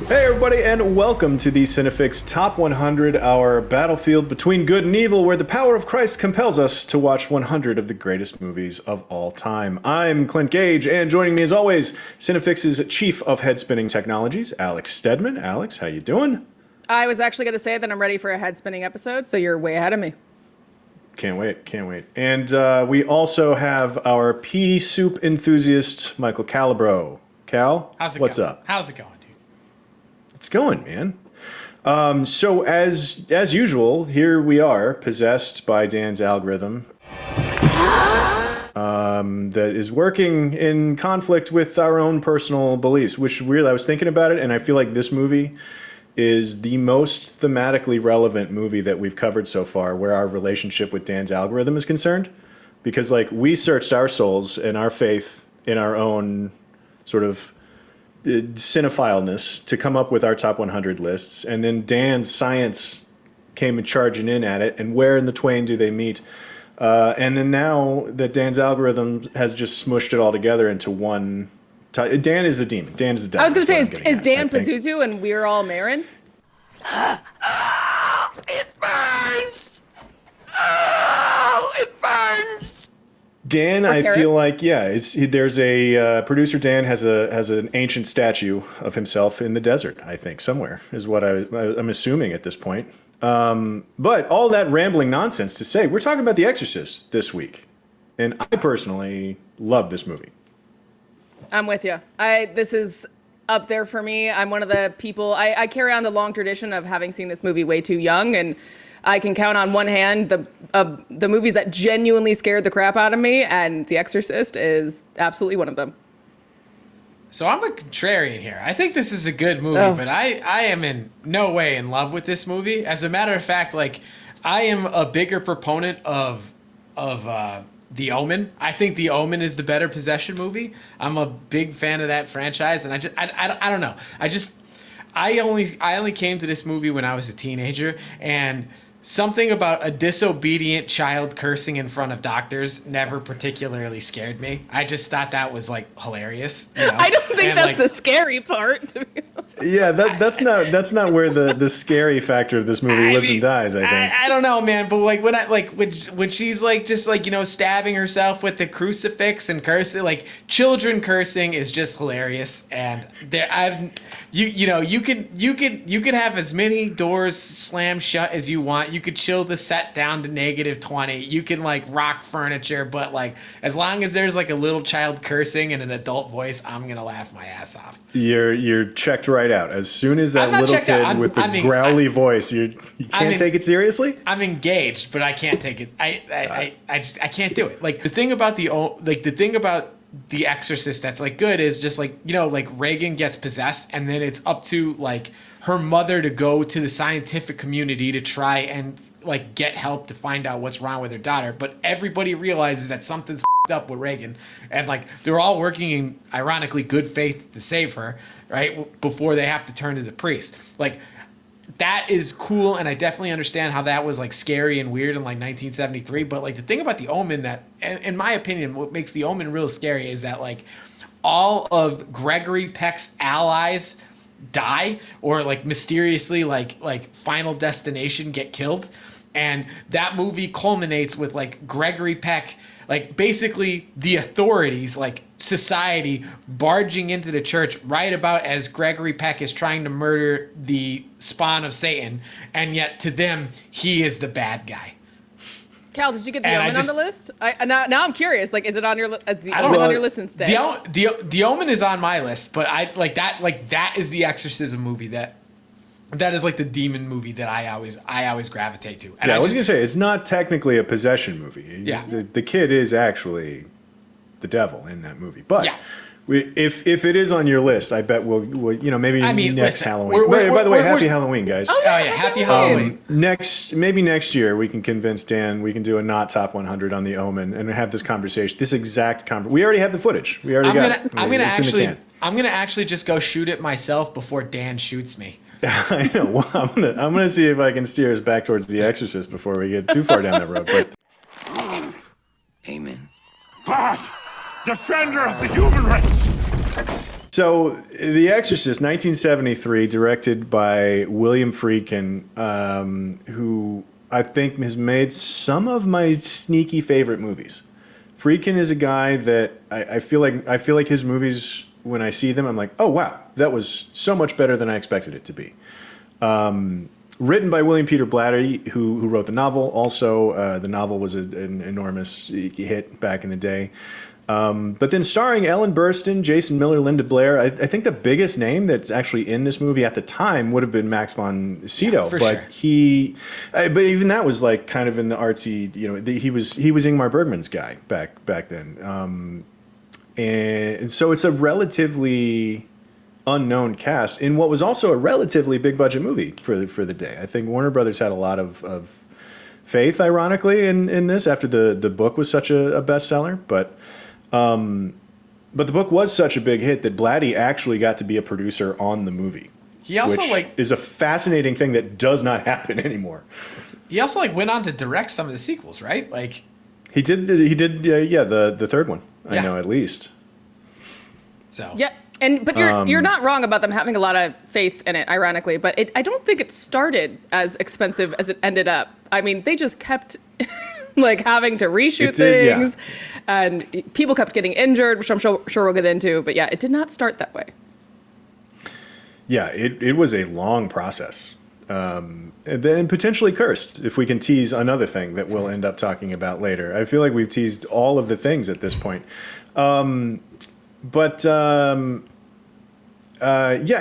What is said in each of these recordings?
Hey everybody, and welcome to the CineFix Top 100, our battlefield between good and evil, where the power of Christ compels us to watch 100 of the greatest movies of all time. I'm Clint Gage, and joining me as always, CineFix's Chief of Head-Spinning Technologies, Alex Stedman. Alex, how you doing? I was actually going to say that I'm ready for a head-spinning episode, so you're way ahead of me. Can't wait, can't wait. And we also have our pea soup enthusiast, Michael Calabro. Cal, what's up? How's it going, dude? It's going, man. So as usual, here we are, possessed by Dan's algorithm that is working in conflict with our own personal beliefs, which really, I was thinking about it, and I feel like this movie is the most thematically relevant movie that we've covered so far where our relationship with Dan's algorithm is concerned. Because, like, we searched our souls and our faith in our own sort of cinephileness to come up with our top 100 lists, and then Dan's science came charging in at it, and where in the twain do they meet? And then now that Dan's algorithm has just smushed it all together into one. Dan is the demon. Dan is the devil. I was going to say, is Dan Pazuzu and we're all Marin? It burns! Oh, it burns! Dan, I feel like, there's a producer. Dan has an ancient statue of himself in the desert. I think somewhere is what I'm assuming at this point. But all that rambling nonsense to say, we're talking about The Exorcist this week, and I personally love this movie. I'm with you. This is up there for me. I'm one of the people, I carry on the long tradition of having seen this movie way too young, and I can count on one hand the movies that genuinely scared the crap out of me, and The Exorcist is absolutely one of them. So I'm a contrarian here. I think this is a good movie, but I am in no way in love with this movie. As a matter of fact, like, I am a bigger proponent of The Omen. I think The Omen is the better possession movie. I'm a big fan of that franchise, and I don't know. I only came to this movie when I was a teenager, and something about a disobedient child cursing in front of doctors never particularly scared me. I just thought that was, like, hilarious. You know? I don't think that's the scary part, to be honest. Yeah, that's not where the scary factor of this movie lives and dies, I think. I don't know, man, but like when she's like just like, you know, stabbing herself with the crucifix and cursing, like, children cursing is just hilarious. And you can have as many doors slammed shut as you want. You could chill the set down to -20. You can, like, rock furniture, but, like, as long as there's, like, a little child cursing in an adult voice, I'm gonna laugh my ass off. You're checked right out. As soon as that little kid with the growly voice, you can't take it seriously. I'm engaged, but I can't take it. I can't do it. Like, the thing about The Exorcist that's, like, good is just, like, you know, like, Reagan gets possessed, and then it's up to, like, her mother to go to the scientific community to try and, like, get help to find out what's wrong with her daughter. But everybody realizes that something's up with Reagan, and, like, they're all working in, ironically, good faith to save her, right, before they have to turn to the priest. Like, that is cool, and I definitely understand how that was, like, scary and weird in, like, 1973. But, like, the thing about The Omen that, in my opinion, what makes The Omen real scary is that, like, all of Gregory Peck's allies die, or, like, mysteriously, like Final Destination get killed, and that movie culminates with, like, Gregory Peck, like, basically the authorities, like society, barging into the church right about as Gregory Peck is trying to murder the spawn of Satan, and yet to them he is the bad guy. Cal, did you get The Omen on the list? Now I'm curious. Like, is it on your list? On your list instead? The Omen is on my list, but I like that. Like, that is the exorcism movie that is, like, the demon movie that I always gravitate to. And I was gonna say, it's not technically a possession movie. The kid is actually the devil in that movie, but. Yeah. If it is on your list, I bet we'll maybe next Halloween. By the way, happy Halloween, guys. Oh yeah, happy Halloween. Next year we can convince Dan we can do a not top 100 on The Omen and have this conversation. This exact conversation. We already have the footage. We already got it. I'm gonna actually just go shoot it myself before Dan shoots me. I know. Well, I'm gonna see if I can steer us back towards The Exorcist before we get too far down that road. But Amen. God, defender of the human race. So, The Exorcist, 1973, directed by William Friedkin, who I think has made some of my sneaky favorite movies. Friedkin is a guy that I feel like his movies, when I see them, I'm like, oh wow, that was so much better than I expected it to be. Written by William Peter Blatty, who wrote the novel. Also, the novel was an enormous hit back in the day. But then starring Ellen Burstyn, Jason Miller, Linda Blair. I think the biggest name that's actually in this movie at the time would have been Max von Sydow. For but sure. but even that was like kind of in the artsy, he was Ingmar Bergman's guy back then. And so it's a relatively unknown cast in what was also a relatively big budget movie for the day. I think Warner Brothers had a lot of faith, ironically, in this after the book was such a bestseller. But the book was such a big hit that Blatty actually got to be a producer on the movie. He also which is a fascinating thing that does not happen anymore. He also went on to direct some of the sequels, right? Like he did the third one. I know, at least. So Yeah, but you're not wrong about them having a lot of faith in it, ironically. But I don't think it started as expensive as it ended up. I mean, they just kept like having to reshoot things, and people kept getting injured, which I'm sure we'll get into. But yeah, it did not start that way. Yeah, it was a long process, and then potentially cursed. If we can tease another thing that we'll end up talking about later, I feel like we've teased all of the things at this point. Yeah,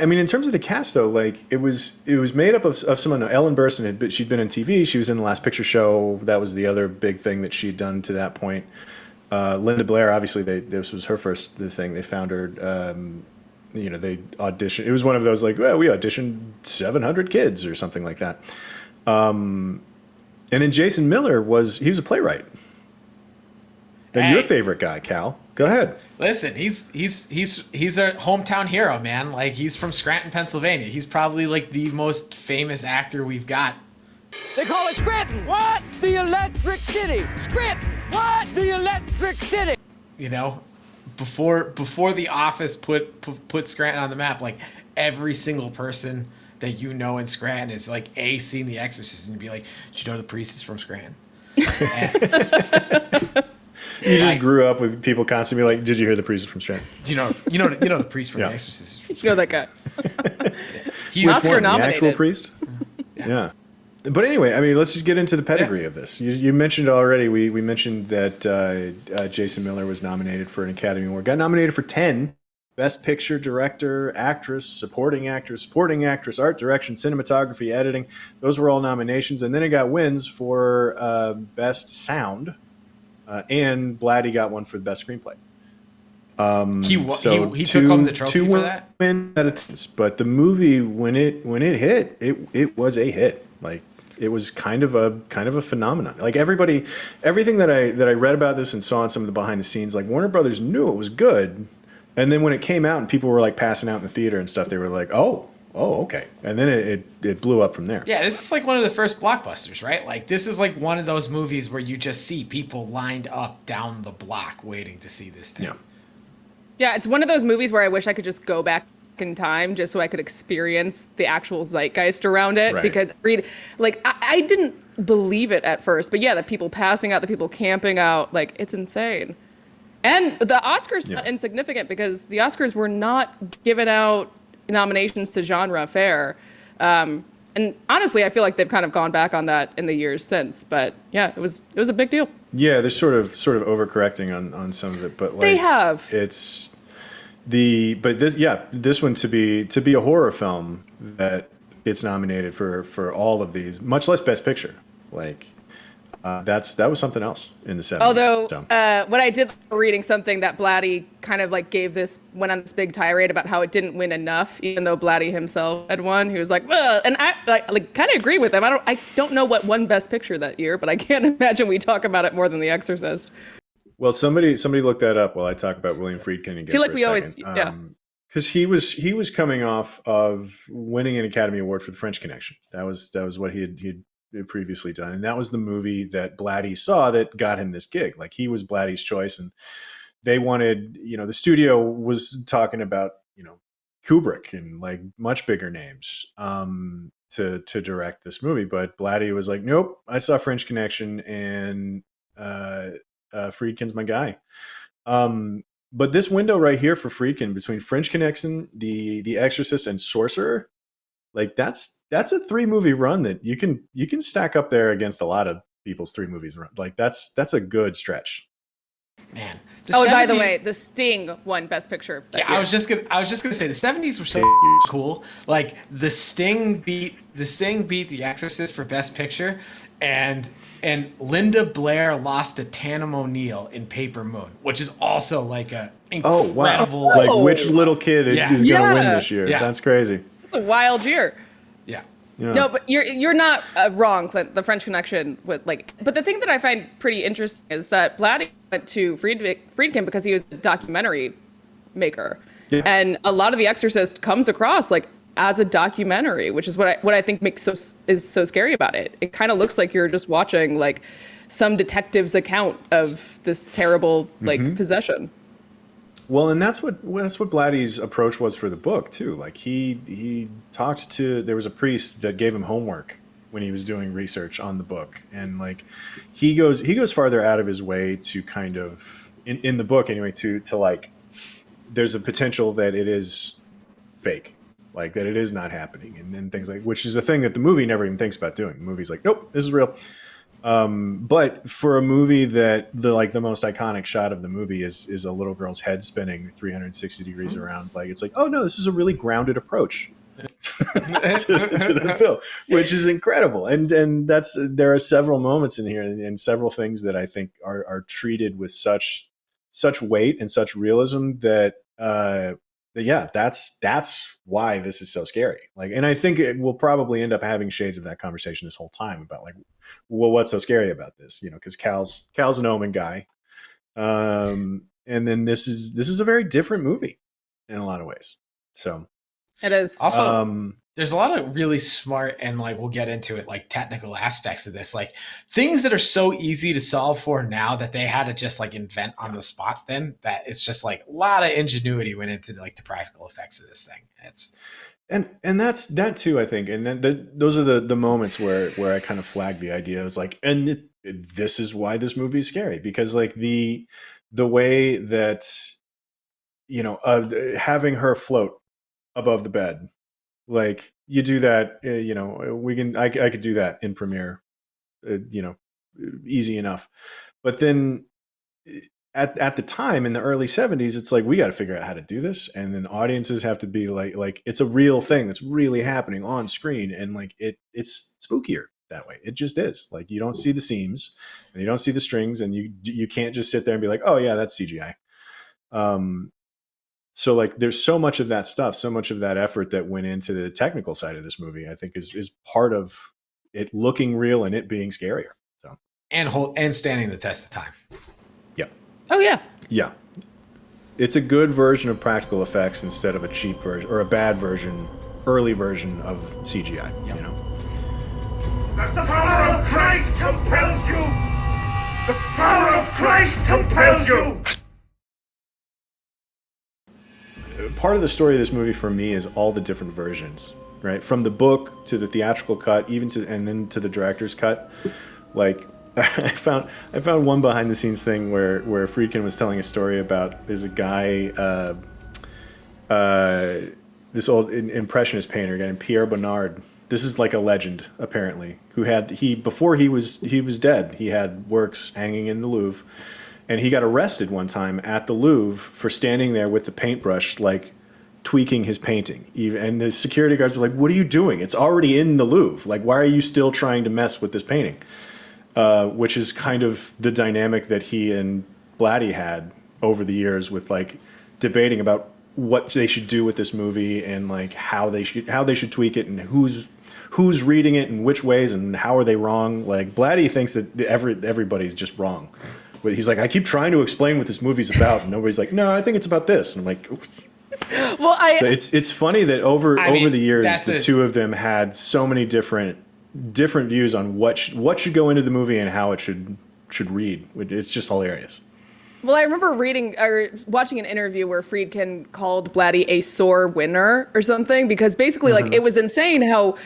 I mean, in terms of the cast, though, like it was made up of someone. Ellen Burstyn she'd been in TV. She was in The Last Picture Show. That was the other big thing that she'd done to that point. Linda Blair, obviously, this was her first thing. They found her. They auditioned. It was one of those like, well, we auditioned 700 kids or something like that. And then Jason Miller he was a playwright. And your favorite guy, Cal. Go ahead. Listen, he's a hometown hero, man. Like he's from Scranton, Pennsylvania. He's probably like the most famous actor we've got. They call it Scranton. What? The Electric City. Scranton. What? The Electric City. Before The Office put Scranton on the map, like every single person that you know in Scranton is like seen The Exorcist, and you'd be like, did you know the priest is from Scranton? You just grew up with people constantly like, did you hear the priest from Scranton? You know the priest from The Exorcist. You know that guy. He's Oscar The nominated. actual priest? Yeah. But anyway, I mean, let's just get into the pedigree of this. You mentioned already, we mentioned that Jason Miller was nominated for an Academy Award. Got nominated for 10. Best Picture, Director, Actress, Supporting Actress, Art Direction, Cinematography, Editing. Those were all nominations. And then it got wins for Best Sound. And Blatty got one for the Best Screenplay. He took home the trophy for that? But the movie, when it hit, it was a hit. Like, it was kind of a phenomenon. Like everything that I read about this and saw in some of the behind the scenes, like Warner Brothers knew it was good, and then when it came out and people were like passing out in the theater and stuff, they were like, oh, okay, and then it blew up from there. Yeah, this is like one of the first blockbusters, right? Like this is like one of those movies where you just see people lined up down the block waiting to see this thing. Yeah, it's one of those movies where I wish I could just go back in time just so I could experience the actual zeitgeist around it. Right. Because I didn't believe it at first, but yeah, the people passing out, the people camping out, like it's insane. And the Oscars not insignificant because the Oscars were not giving out nominations to genre fare. And honestly, I feel like they've kind of gone back on that in the years since. But yeah, it was a big deal. Yeah, they're sort of overcorrecting on some of it, but like They have. It's this one to be a horror film that gets nominated for all of these, much less Best Picture. Like that was something else in the 70s. Although when I did reading something that Blatty kind of like went on this big tirade about how it didn't win enough, even though Blatty himself had won. He was like, well, and I like kind of agree with him. I don't know what won Best Picture that year, but I can't imagine we talk about it more than The Exorcist. Well, somebody look that up while I talk about William Friedkin again. I feel like for a we always, second. yeah. Because he was coming off of winning an Academy Award for The French Connection. That was what he had previously done, and that was the movie that Blatty saw that got him this gig. Like he was Blatty's choice, and they wanted, the studio was talking about Kubrick and like much bigger names to direct this movie. But Blatty was like, nope, I saw French Connection and Friedkin's my guy. But this window right here for Friedkin between French Connection, the Exorcist, and Sorcerer, like that's a 3-movie run that you can stack up there against a lot of people's 3 movies run. Like that's a good stretch. Man. Oh, and by the way, The Sting won Best Picture. Yeah, I was just gonna say the 70s were so cool. Like The Sting beat The Exorcist for Best Picture, and Linda Blair lost to Tatum O'Neal in Paper Moon, which is also like a incredible. Like which little kid is gonna win this year? Yeah. That's crazy. It's a wild year. Yeah. No, but you're not wrong, Clint. The French Connection but the thing that I find pretty interesting is that Blatty went to Friedkin because he was a documentary maker, and a lot of The Exorcist comes across like as a documentary, which is what I think is so scary about it. It kind of looks like you're just watching like some detective's account of this terrible possession. Well, and that's what Blatty's approach was for the book too. Like he talked to, there was a priest that gave him homework when he was doing research on the book, and like he goes farther out of his way to kind of in the book anyway to like there's a potential that it is fake, like that it is not happening, and then things like, which is a thing that the movie never even thinks about doing. The movie's like, nope, this is real. But for a movie that the most iconic shot of the movie is a little girl's head spinning 360 degrees around, like it's like, oh no, this is a really grounded approach to the film, which is incredible. And there are several moments in here and several things that I think are treated with such weight and such realism that that's why this is so scary. Like, and I think it will probably end up having shades of that conversation this whole time about like, well, what's so scary about this? Because Cal's an Omen guy, and then this is a very different movie in a lot of ways. So it is also there's a lot of really smart and like we'll get into it like technical aspects of this, like things that are so easy to solve for now that they had to just like invent on the spot. Then that it's just like a lot of ingenuity went into like the practical effects of this thing. It's and that's that too, I think. And then those are the moments where I kind of flagged the idea. I was like, this is why this movie is scary, because like the way that having her float above the bed, like you do that, I could do that in Premiere, easy enough. But then at the time in the early 70s, it's like, we got to figure out how to do this. And then audiences have to be like, it's a real thing that's really happening on screen. And like, it's spookier that way. It just is. Like, you don't see the seams and you don't see the strings, and you can't just sit there and be like, oh yeah, that's CGI. So like, there's so much of that stuff, so much of that effort that went into the technical side of this movie, I think is part of it looking real and it being scarier. So and standing the test of time. Yep. Oh yeah. Yeah. It's a good version of practical effects instead of a cheap version or a bad version, early version of CGI. Yep. The power of Christ compels you! The power of Christ compels you! Part of the story of this movie for me is all the different versions, right? From the book to the theatrical cut, and then to the director's cut. Like, I found one behind the scenes thing where Friedkin was telling a story about, there's a guy, this old impressionist painter guy named Pierre Bonnard. This is like a legend apparently, before he was dead, he had works hanging in the Louvre, and he got arrested one time at the Louvre for standing there with the paintbrush, like tweaking his painting. And the security guards were like, "What are you doing? It's already in the Louvre. Like, why are you still trying to mess with this painting?" Which is kind of the dynamic that he and Blatty had over the years with like debating about what they should do with this movie and like how they should tweak it and who's reading it in which ways and how are they wrong. Like, Blatty thinks that everybody's just wrong. But he's like, I keep trying to explain what this movie's about, and nobody's like, no, I think it's about this. And I'm like, oops. Well, So it's funny that over the years, the two of them had so many different views on what should go into the movie and how it should read. It's just hilarious. Well, I remember reading or watching an interview where Friedkin called Blatty a sore winner or something, because basically, like, it was insane how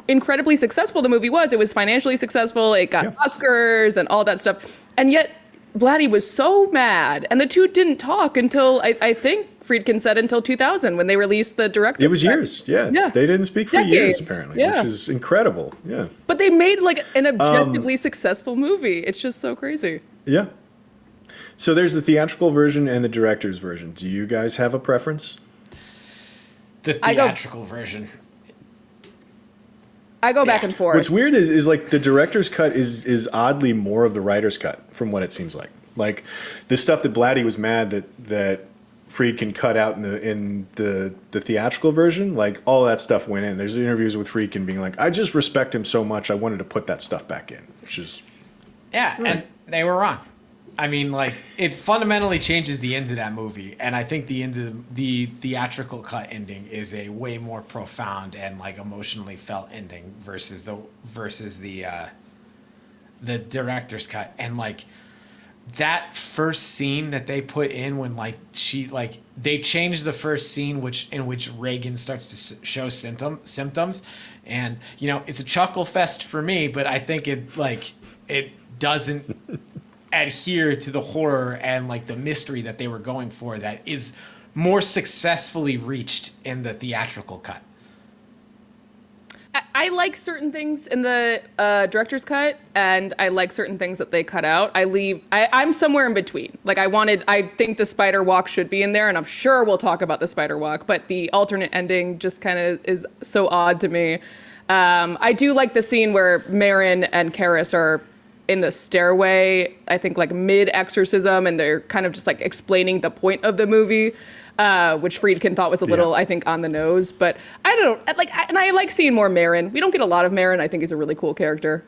incredibly successful the movie was. It was financially successful. It got Oscars and all that stuff. And yet Blatty was so mad. And the two didn't talk until, I think Friedkin said, until 2000 when they released the director's cut. It was years. Yeah. They didn't speak for years, apparently, which is incredible. Yeah. But they made like an objectively successful movie. It's just so crazy. Yeah. So there's the theatrical version and the director's version. Do you guys have a preference? The theatrical version. I go back and forth. What's weird is like the director's cut is oddly more of the writer's cut from what it seems like. Like the stuff that Blatty was mad that Friedkin cut out in the theatrical version, like all that stuff went in. There's interviews with Friedkin being like, I just respect him so much I wanted to put that stuff back in, which is and they were wrong. I mean, like, it fundamentally changes the end of that movie, and I think the theatrical cut ending is a way more profound and like emotionally felt ending versus the director's cut. And like that first scene that they put in when they changed the first scene in which Reagan starts to show symptoms, and it's a chuckle fest for me, but I think it doesn't adhere to the horror and like the mystery that they were going for that is more successfully reached in the theatrical cut. I like certain things in the director's cut, and I like certain things that they cut out. I'm somewhere in between. Like I think the spider walk should be in there, and I'm sure we'll talk about the spider walk, but the alternate ending just kind of is so odd to me. I do like the scene where Marin and Karras are in the stairway, I think like mid-exorcism, and they're kind of just like explaining the point of the movie, which Friedkin thought was a little, I think, on the nose. But I don't know, and I like seeing more Marin. We don't get a lot of Marin. I think he's a really cool character.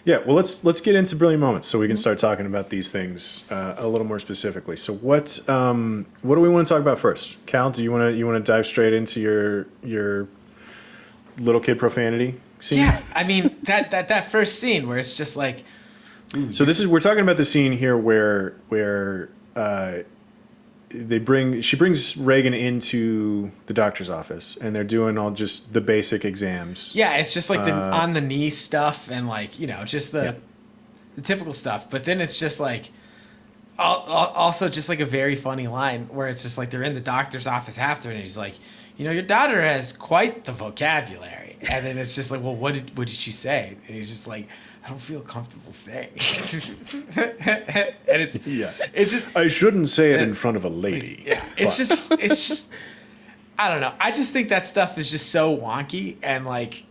Yeah, well, let's get into brilliant moments so we can start talking about these things a little more specifically. So what do we want to talk about first? Cal, do you want to dive straight into your little kid profanity scene? Yeah, I mean that first scene where it's just like. So we're talking about the scene here where she brings Reagan into the doctor's office and they're doing all just the basic exams. Yeah, it's just like the on the knee stuff and like just the typical stuff. But then it's just like also just like a very funny line where it's just like they're in the doctor's office after and he's like, your daughter has quite the vocabulary. And then it's just like, well, what did she say? And he's just like, I don't feel comfortable saying. And it's just, I shouldn't say it in front of a lady. Yeah, it's just I don't know. I just think that stuff is just so wonky and like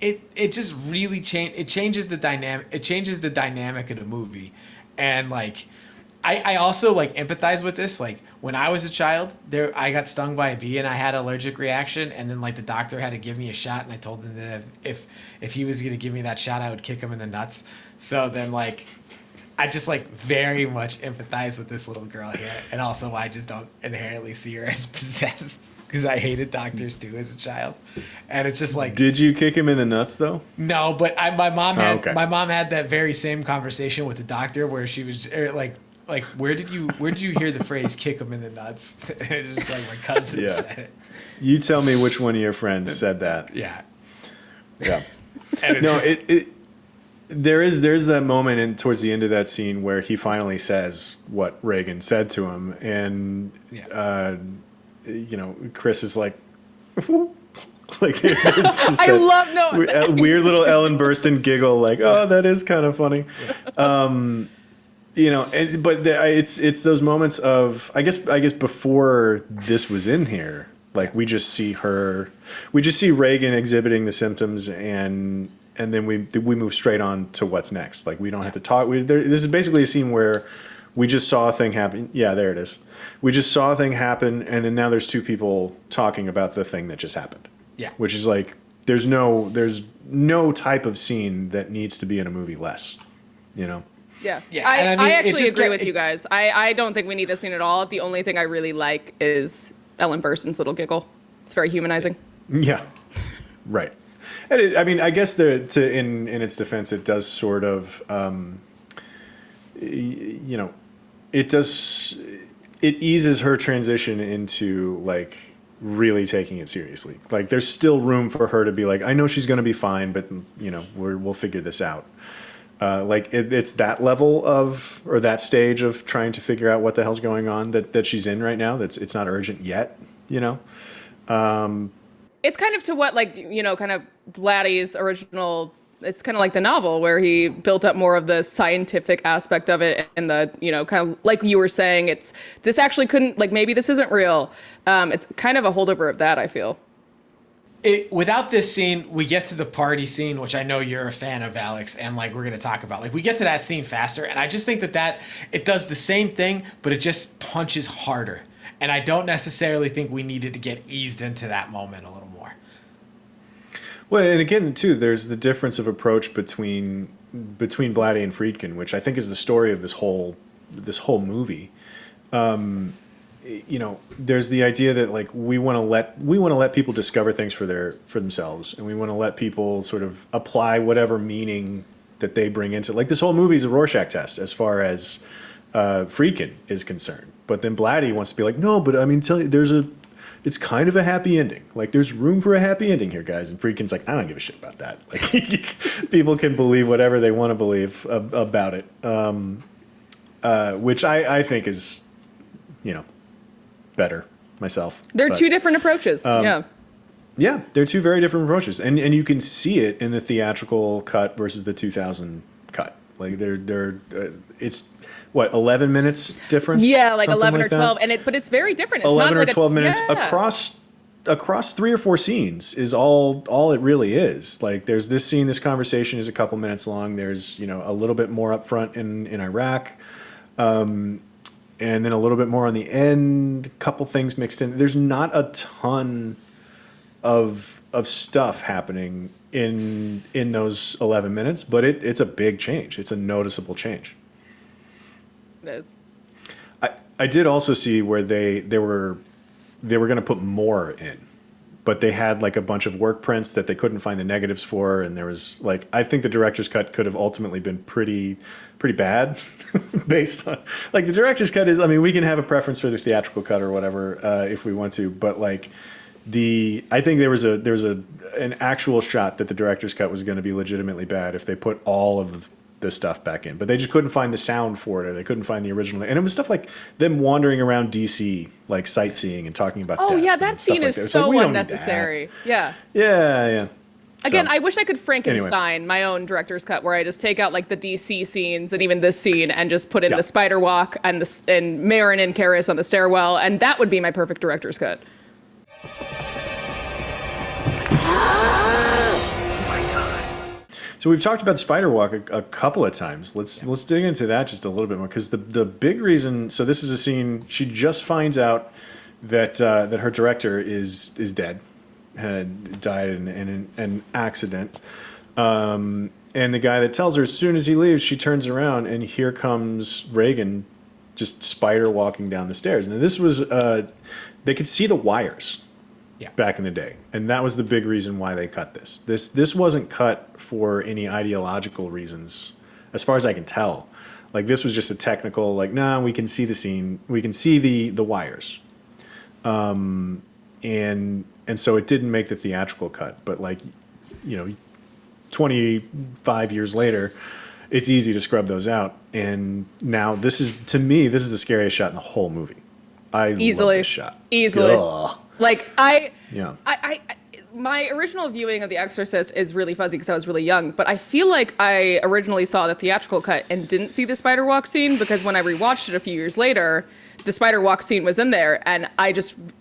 it just really changes the dynamic. It changes the dynamic of the movie. And like I also like empathize with this. Like when I was a child, I got stung by a bee and I had an allergic reaction, and then like the doctor had to give me a shot, and I told him that if he was gonna give me that shot, I would kick him in the nuts. So then like I just like very much empathize with this little girl here, and also I just don't inherently see her as possessed because I hated doctors too as a child, and it's just like. Did you kick him in the nuts though? No, but my mom had that very same conversation with the doctor where she was like, where did you hear the phrase "kick him in the nuts"? And it's just like my cousin said it. You tell me which one of your friends said that. Yeah. Yeah. And it's there's that moment towards the end of that scene where he finally says what Reagan said to him, and Chris is like, like there's just a weird little Ellen Burstyn giggle, like, oh, that is kind of funny. It's those moments of I guess before this was in here, like we just see Reagan exhibiting the symptoms, and then we move straight on to what's next. Like we don't have to talk. This is basically a scene where we just saw a thing happen. Yeah, there it is. We just saw a thing happen, and then now there's two people talking about the thing that just happened. Yeah, which is like there's no type of scene that needs to be in a movie less, Yeah. Yeah. I actually agree with you guys. I don't think we need this scene at all. The only thing I really like is Ellen Burstyn's little giggle. It's very humanizing. Yeah. Right. And I guess in its defense, it does sort of, you know, it eases her transition into like really taking it seriously. Like there's still room for her to be like, I know she's going to be fine, but you know, we'll figure this out. Like it's that level of, or that stage of trying to figure out what the hell's going on that she's in right now. It's not urgent yet, you know? It's kind of to what, like, you know, kind of Blatty's original, it's kind of like the novel where he built up more of the scientific aspect of it and the, you know, kind of like you were saying, this actually couldn't, like, maybe this isn't real. It's kind of a holdover of that, I feel. Without this scene, we get to the party scene, which I know you're a fan of, Alex, and like we're going to talk about. Like we get to that scene faster, and I just think that it does the same thing, but it just punches harder. And I don't necessarily think we needed to get eased into that moment a little more. Well, and again, too, there's the difference of approach between Blatty and Friedkin, which I think is the story of this whole movie. You know, there's the idea that like we want to let people discover things for themselves, and we want to let people sort of apply whatever meaning that they bring into it. Like this whole movie is a Rorschach test as far as Friedkin is concerned. But then Blatty wants to be like, no, but I mean, it's kind of a happy ending. Like there's room for a happy ending here, guys. And Friedkin's like, I don't give a shit about that. Like people can believe whatever they want to believe about it, which I think is, you know, better myself. They're two different approaches. Yeah, they're two very different approaches, and you can see it in the theatrical cut versus the 2000 cut. Like it's what 11 minutes difference. Yeah, like something 11 like or 12, that? but it's very different. It's 11 not or like 12 minutes across 3 or 4 scenes is all it really is. Like there's this scene, this conversation is a couple minutes long. There's, you know, a little bit more up front in Iraq. And then a little bit more on the end, a couple things mixed in. There's not a ton of stuff happening in those 11 minutes, but it's a big change. It's a noticeable change. It is. I did also see where they were going to put more in, but they had like a bunch of work prints that they couldn't find the negatives for, and there was like, I think the director's cut could have ultimately been pretty bad based on like the director's cut is, I mean, we can have a preference for the theatrical cut or whatever if we want to, but like I think there was an actual shot that the director's cut was going to be legitimately bad if they put all of this stuff back in, but they just couldn't find the sound for it, or they couldn't find the original. And it was stuff like them wandering around DC, like sightseeing and talking about death Yeah, that scene like is so unnecessary. Yeah. Yeah. Again, So, I wish I could Frankenstein my own director's cut where I just take out like the DC scenes and even this scene and just put in the spider walk and Marin and Karis on the stairwell, and that would be my perfect director's cut. So we've talked about Spider Walk a couple of times. Let's dig into that just a little bit more, because the big reason. So this is a scene. She just finds out that her director is dead, had died in an accident, and the guy that tells her as soon as he leaves, she turns around and here comes Reagan, just spider walking down the stairs. And this was they could see the wires. Yeah. Back in the day, and that was the big reason why they cut this. This wasn't cut for any ideological reasons, as far as I can tell. Like this was just a technical, like, nah, we can see the scene, we can see the wires, and so it didn't make the theatrical cut. But like, you know, 25 years later, it's easy to scrub those out. And now to me, this is the scariest shot in the whole movie. I love this shot. Easily. Ugh. Like I my original viewing of The Exorcist is really fuzzy because I was really young, but I feel like I originally saw the theatrical cut and didn't see the spider walk scene, because when I rewatched it a few years later, the spider walk scene was in there, and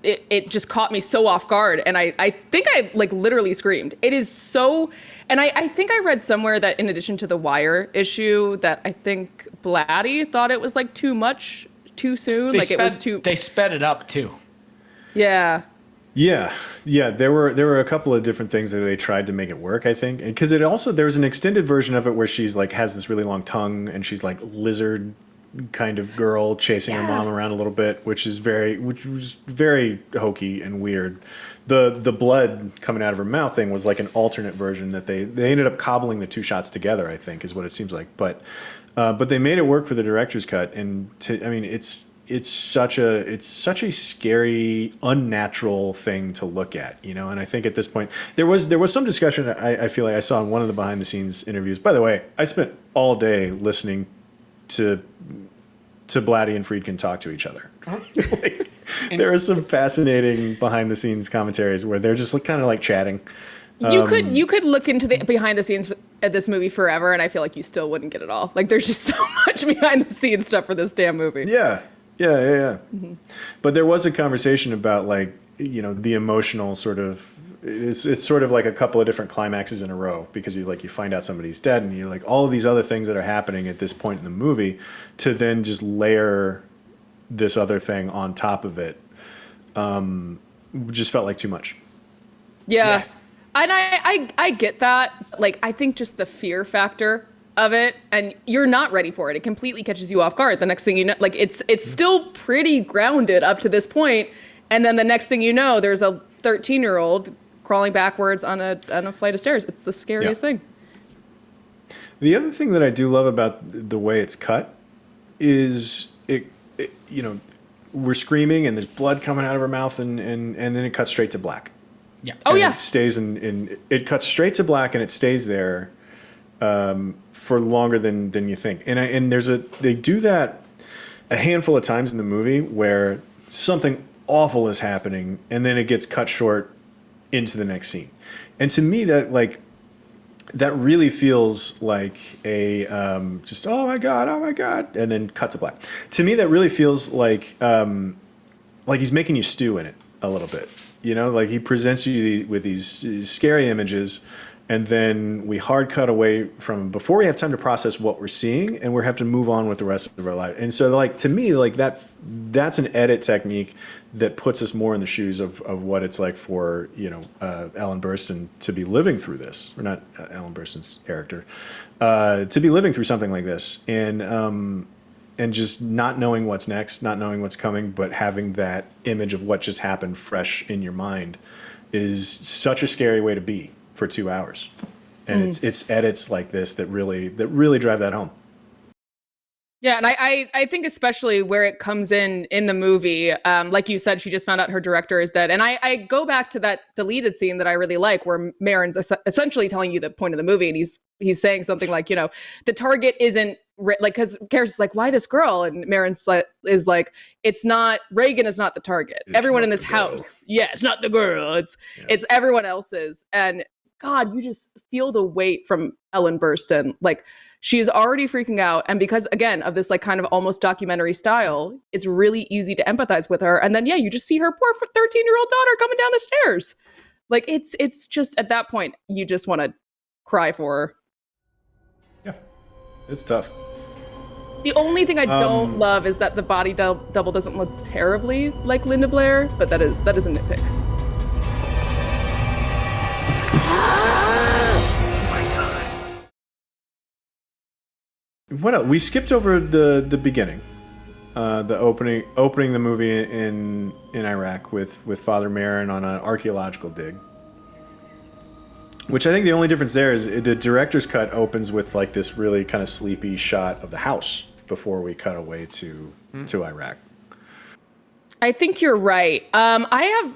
it just caught me so off guard, and I think I like literally screamed. It is so, and I think I read somewhere that in addition to the wire issue, that I think Blatty thought it was like too much too soon. They sped it up too. Yeah. Yeah. There were a couple of different things that they tried to make it work, I think, because there's an extended version of it where she's like has this really long tongue and she's like lizard kind of girl chasing her mom around a little bit, which was very hokey and weird. The blood coming out of her mouth thing was like an alternate version that they ended up cobbling the two shots together, I think, is what it seems like. But they made it work for the director's cut, and it's such a scary, unnatural thing to look at, you know. And I think at this point there was some discussion I feel like I saw in one of the behind the scenes interviews. By the way, I spent all day listening to Blatty and Friedkin talk to each other. There are some fascinating behind the scenes commentaries where they're just kind of like chatting. You could look into the behind the scenes at this movie forever, and I feel like you still wouldn't get it all. Like, there's just so much behind the scenes stuff for this damn movie. Yeah. Mm-hmm. But there was a conversation about, like, you know, the emotional sort of. It's sort of like a couple of different climaxes in a row, because you find out somebody's dead, and you're like, all of these other things that are happening at this point in the movie, to then just layer this other thing on top of it, just felt like too much. Yeah. And I get that. Like, I think just the fear factor of it, and you're not ready for it. It completely catches you off guard. The next thing you know, like, it's still pretty grounded up to this point, and then the next thing you know, there's a 13-year-old crawling backwards on a flight of stairs. It's the scariest thing. The other thing that I do love about the way it's cut is it you know, we're screaming and there's blood coming out of her mouth, and then it cuts straight to black. Yeah. Oh, and yeah. It stays it cuts straight to black, and it stays there for longer than you think. And they do that a handful of times in the movie where something awful is happening, and then it gets cut short into the next scene. And to me, that really feels like a just oh my god, and then cut to black. To me, that really feels like he's making you stew in it a little bit. You know, like he presents you with these scary images, and then we hard cut away from before we have time to process what we're seeing, and we have to move on with the rest of our life. And so, like, to me, like that's an edit technique that puts us more in the shoes of what it's like for, you know, Ellen Burstyn to be living through this, or not Ellen Burstyn's character, to be living through something like this, and just not knowing what's next, not knowing what's coming, but having that image of what just happened fresh in your mind is such a scary way to be for 2 hours. And it's edits like this that really drive that home. Yeah, and I think especially where it comes in the movie, like you said, she just found out her director is dead. And I go back to that deleted scene that I really like, where Marin's essentially telling you the point of the movie, and he's saying something like, you know, the target isn't like, because Karis is like, why this girl? And Marin is like, it's not, Reagan is not the target. Everyone in this house, it's not the girl. It's everyone else's. And God, you just feel the weight from Ellen Burstyn. Like, she is already freaking out. And because, again, of this like kind of almost documentary style, it's really easy to empathize with her. And then, you just see her poor 13-year-old daughter coming down the stairs. Like, it's just, at that point, you just want to cry for her. Yeah, it's tough. The only thing I don't love is that the body double doesn't look terribly like Linda Blair, but that is a nitpick. What else? We skipped over the beginning, the opening the movie in Iraq with Father Marin on an archaeological dig. Which I think the only difference there is the director's cut opens with like this really kind of sleepy shot of the house before we cut away to Iraq. I think you're right. I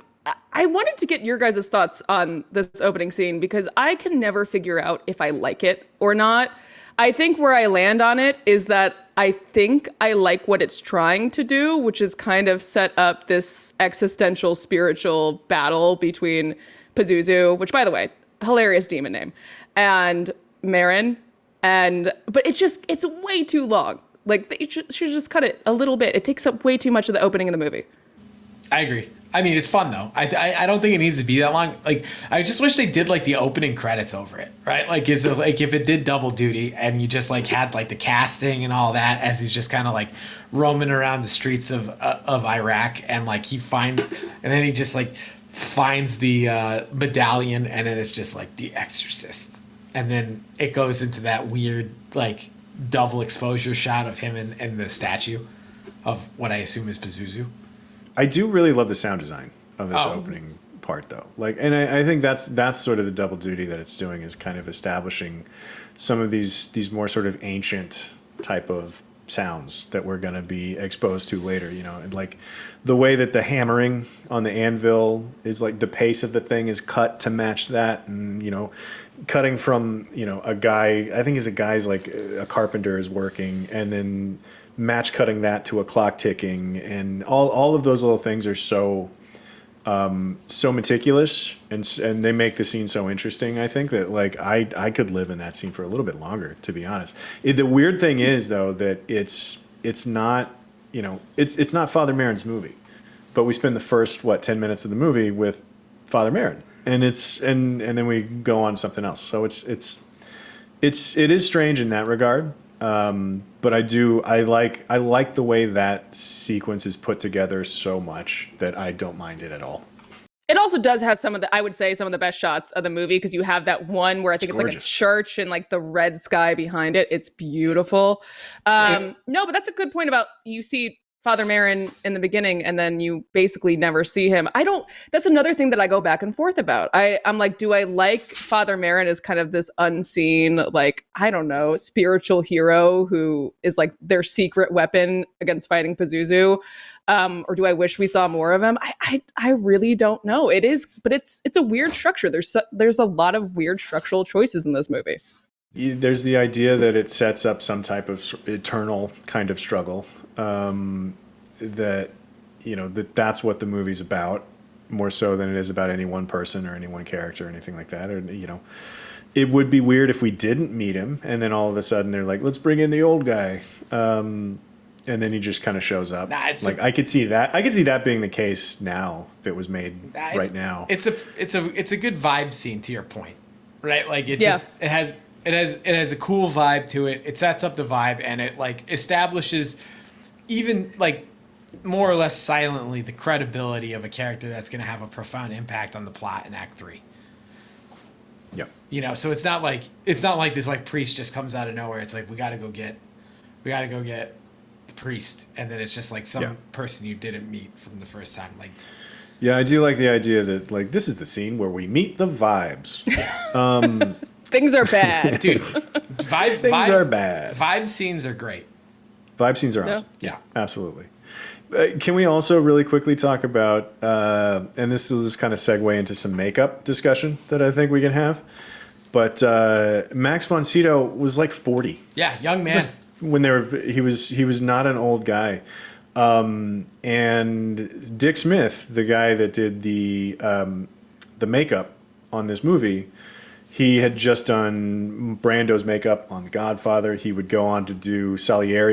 wanted to get your guys' thoughts on this opening scene, because I can never figure out if I like it or not. I think where I land on it is that I think I like what it's trying to do, which is kind of set up this existential spiritual battle between Pazuzu, which, by the way, hilarious demon name, and Marin. But it's way too long. Like, they should just cut it a little bit. It takes up way too much of the opening of the movie. I agree. I mean, it's fun though. I don't think it needs to be that long. Like, I just wish they did like the opening credits over it, right? Like, if it did double duty and you just like had like the casting and all that as he's just kind of like roaming around the streets of Iraq, and like and then he just like finds the medallion, and then it's just like the Exorcist, and then it goes into that weird like double exposure shot of him and the statue of what I assume is Pazuzu. I do really love the sound design of this opening part, though. Like, and I think that's sort of the double duty that it's doing, is kind of establishing some of these more sort of ancient type of sounds that we're going to be exposed to later, you know, and like the way that the hammering on the anvil is, like, the pace of the thing is cut to match that, and, you know, cutting from, you know, a guy, I think like a carpenter is working, and then match cutting that to a clock ticking, and all of those little things are so meticulous, and they make the scene so interesting. I think that, like, I could live in that scene for a little bit longer, to be honest. The weird thing is, though, that it's not, you know, it's not Father Merrin's movie, but we spend the first 10 minutes of the movie with Father Merrin, and and then we go on to something else. So it is strange in that regard. But I like the way that sequence is put together so much that I don't mind it at all. It also does have some of the best shots of the movie, because you have that one where I think it's like a church and like the red sky behind it. It's beautiful. No, but that's a good point about, you see Father Merrin in the beginning and then you basically never see him. That's another thing that I go back and forth about. I'm like, do I like Father Merrin as kind of this unseen, like, I don't know, spiritual hero who is like their secret weapon against fighting Pazuzu? Or do I wish we saw more of him? I really don't know. But it's a weird structure. There's a lot of weird structural choices in this movie. There's the idea that it sets up some type of eternal kind of struggle. That, you know, that's what the movie's about, more so than it is about any one person or any one character or anything like that. Or, you know, it would be weird if we didn't meet him and then all of a sudden they're like, let's bring in the old guy. And then he just kind of shows up. I could see that. I could see that being the case now if it was made right now. It's a good vibe scene, to your point, right? Like it has a cool vibe to it. It sets up the vibe, and it like establishes, even like more or less silently, the credibility of a character that's going to have a profound impact on the plot in Act 3. Yep. You know, so it's not like this like priest just comes out of nowhere. It's like we got to go get the priest, and then it's just like some person you didn't meet from the first time. Like, yeah, I do like the idea that, like, this is the scene where we meet the vibes. Things are bad, dude. Things are bad. Vibe scenes are great. Vibe scenes are awesome. Yeah, absolutely. Can we also really quickly talk about, and this will just kind of segue into some makeup discussion that I think we can have, but Max von Sydow was like 40. Yeah, young man. He was not an old guy. And Dick Smith, the guy that did the makeup on this movie, he had just done Brando's makeup on The Godfather. He would go on to do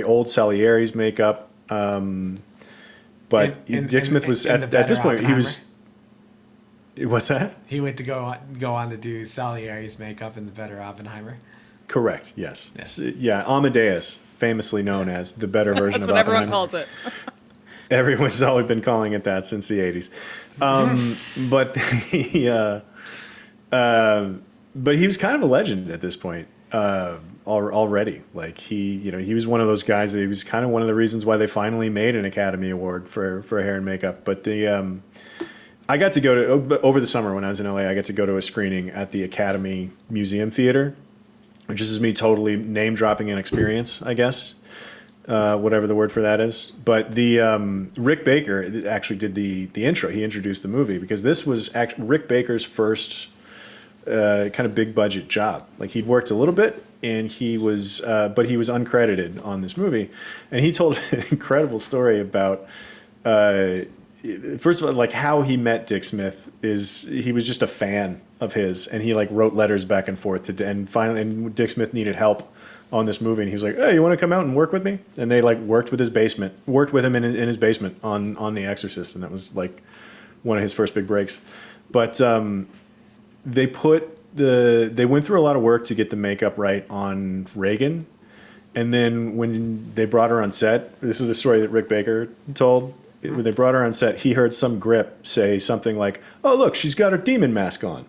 old Salieri's makeup. But Dick Smith was at this point, he was. What's that? He went to go on to do Salieri's makeup in The Better Oppenheimer. Correct. Yes. Yeah. Amadeus, famously known as the better version That's of Oppenheimer. That's what everyone calls it. Everyone's always been calling it that since the 80s. But he was kind of a legend at this point already. Like he was one of those guys that he was kind of one of the reasons why they finally made an Academy Award for hair and makeup. But I got to go to, over the summer when I was in LA, I got to go to a screening at the Academy Museum Theater, which is me totally name dropping an experience, I guess. Whatever the word for that is. But the Rick Baker actually did the intro. He introduced the movie because this was Rick Baker's first kind of big budget job. Like he'd worked a little bit, and he was uncredited on this movie. And he told an incredible story about, first of all, like how he met Dick Smith is he was just a fan of his, and he like wrote letters back and forth and Dick Smith needed help on this movie, and he was like, "Hey, you want to come out and work with me?" And they like worked with him in his basement on The Exorcist, and that was like one of his first big breaks. But they went through a lot of work to get the makeup right on Reagan, and then when they brought her on set, this was a story that Rick Baker told. When they brought her on set, he heard some grip say something like, "Oh, look, she's got her demon mask on,"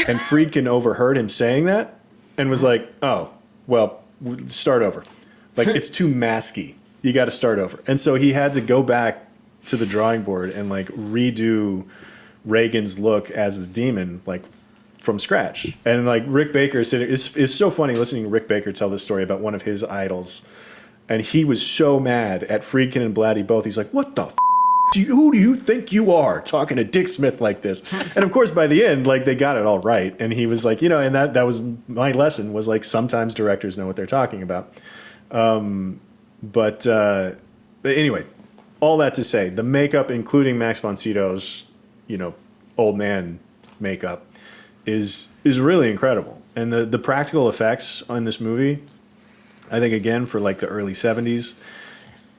and Friedkin overheard him saying that and was like, "Oh, well, start over." Like, it's too masky. You got to start over. And so he had to go back to the drawing board and like redo Reagan's look as the demon, like from scratch. And like Rick Baker it's so funny listening to Rick Baker tell this story about one of his idols. And he was so mad at Friedkin and Blatty both. He's like, what the who do you think you are talking to Dick Smith like this? And of course, by the end, like they got it all right. And he was like, and that was my lesson was like, sometimes directors know what they're talking about. But anyway, all that to say, the makeup, including Max von Sydow's, old man makeup, is really incredible. And the practical effects on this movie, I think again for like the early 70s,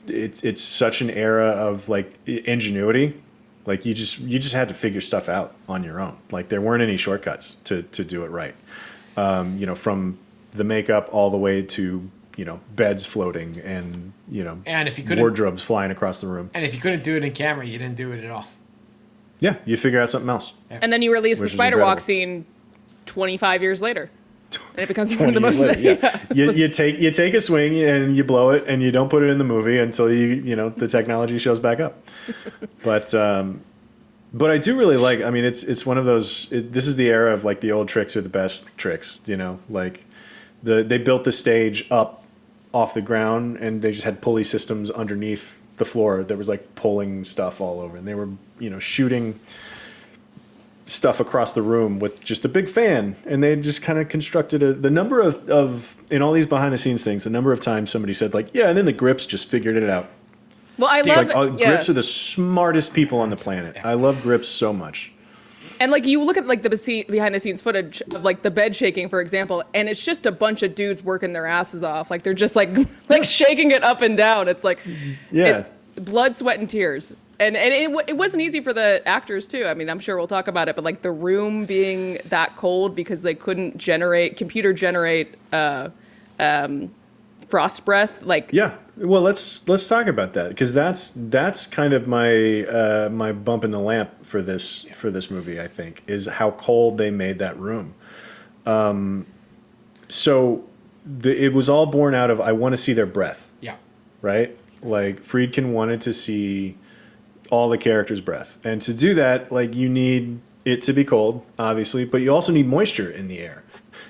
it's such an era of like ingenuity. Like you just had to figure stuff out on your own. Like there weren't any shortcuts to do it right. From the makeup all the way to beds floating and and if you wardrobes flying across the room. And if you couldn't do it in camera, you didn't do it at all. Yeah, you figure out something else. And then you release the spider walk scene 25 years later. And it becomes one of the most. You take a swing and you blow it, and you don't put it in the movie until the technology shows back up. But I do really like. I mean, it's one of those. This is the era of like the old tricks are the best tricks. Like they built the stage up off the ground, and they just had pulley systems underneath the floor that was like pulling stuff all over, and they were shooting stuff across the room with just a big fan, and they just kind of constructed the number of in all these behind the scenes things, the number of times somebody said like, and then the grips just figured it out. Well, I love grips are the smartest people on the planet. I love grips so much. And like you look at like the behind the scenes footage of like the bed shaking, for example, and it's just a bunch of dudes working their asses off. Like they're just like shaking it up and down. It's like blood, sweat, and tears. And it wasn't easy for the actors too. I mean, I'm sure we'll talk about it, but like the room being that cold because they couldn't computer generate frost breath. Like well, let's talk about that, because that's kind of my my bump in the lamp for this movie. I think is how cold they made that room. So it was all born out of I want to see their breath. Yeah. Right. Like Friedkin wanted to see all the characters' breath, and to do that, like you need it to be cold, obviously, but you also need moisture in the air,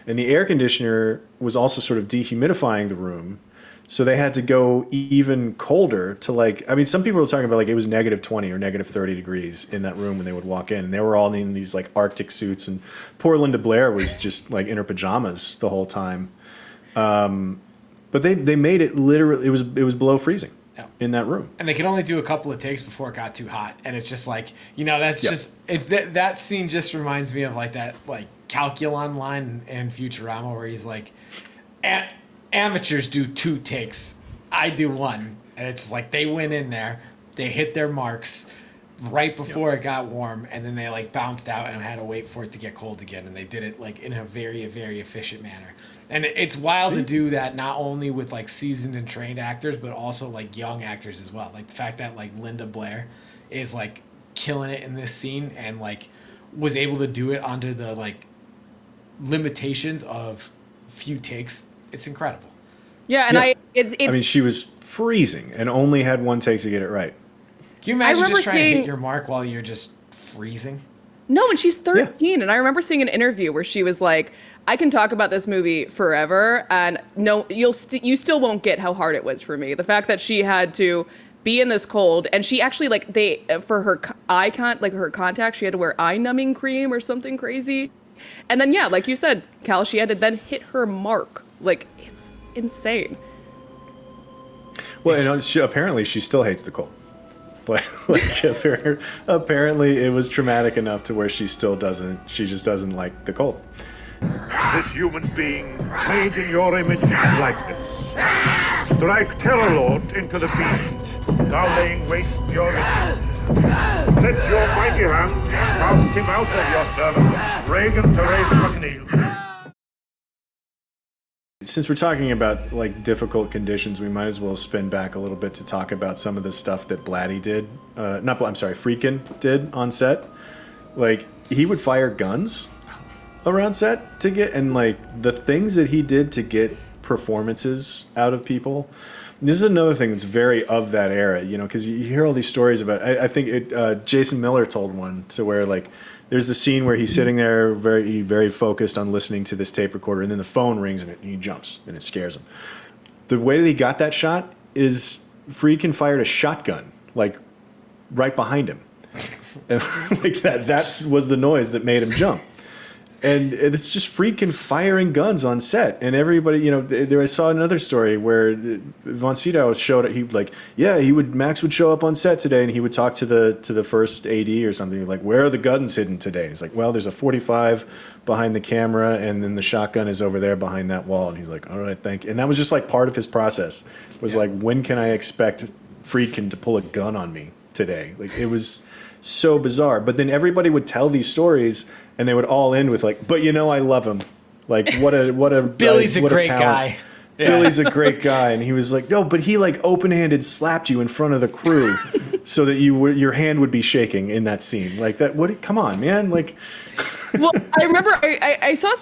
and the air conditioner was also sort of dehumidifying the room, so they had to go even colder to like. I mean, some people were talking about like it was negative 20 or negative 30 degrees in that room when they would walk in, and they were all in these like Arctic suits, and poor Linda Blair was just like in her pajamas the whole time. But they made it literally. It was below freezing. Yeah. In that room, and they could only do a couple of takes before it got too hot, and it's just like that's just it's that scene just reminds me of like that like Calculon line in Futurama where he's like, amateurs do 2 takes, I do 1, and it's like they went in there, they hit their marks right before it got warm, and then they like bounced out and had to wait for it to get cold again, and they did it like in a very very efficient manner. And it's wild to do that not only with like seasoned and trained actors, but also like young actors as well. Like the fact that like Linda Blair is like killing it in this scene and like was able to do it under the like limitations of few takes. It's incredible. Yeah, and I mean, she was freezing and only had 1 take to get it right. Can you imagine just trying to hit your mark while you're just freezing? No, and she's 13, and I remember seeing an interview where she was like, I can talk about this movie forever, and no, you still won't get how hard it was for me. The fact that she had to be in this cold, and she actually for her her contacts, she had to wear eye numbing cream or something crazy. And then like you said, Cal, she had to then hit her mark. Like it's insane. Well, apparently she still hates the cold. Apparently it was traumatic enough to where she just doesn't like the cold. This human being made in your image and likeness. Strike terror, Lord, into the beast, thou laying waste your image. Let your mighty hand cast him out of your servant, Reagan Therese McNeil. Since we're talking about like difficult conditions, we might as well spin back a little bit to talk about some of the stuff that Blatty did. Friedkin did on set. Like he would fire guns around set to get, and like the things that he did to get performances out of people. This is another thing that's very of that era, because you hear all these stories about. I think Jason Miller told one to where like there's the scene where he's sitting there very very focused on listening to this tape recorder, and then the phone rings and he jumps and it scares him. The way that he got that shot is Friedkin fired a shotgun like right behind him, and like that was the noise that made him jump. And it's just Friedkin firing guns on set, and everybody, I saw another story where von Sydow showed it. Max would show up on set today, and he would talk to the first AD or something, like, where are the guns hidden today? And he's like, well, there's a 45 behind the camera, and then the shotgun is over there behind that wall. And he's like, all right, thank you. And that was just like part of his process. Was like, when can I expect Friedkin to pull a gun on me today? Like, it was so bizarre. But then everybody would tell these stories, and they would all end with like, but I love him. Like, what a Billy's what a great talent. guy. Yeah. Billy's a great guy. And he was like, no, but he like open-handed slapped you in front of the crew so that your hand would be shaking in that scene. Like that. Come on, man. Like, Well, I remember I saw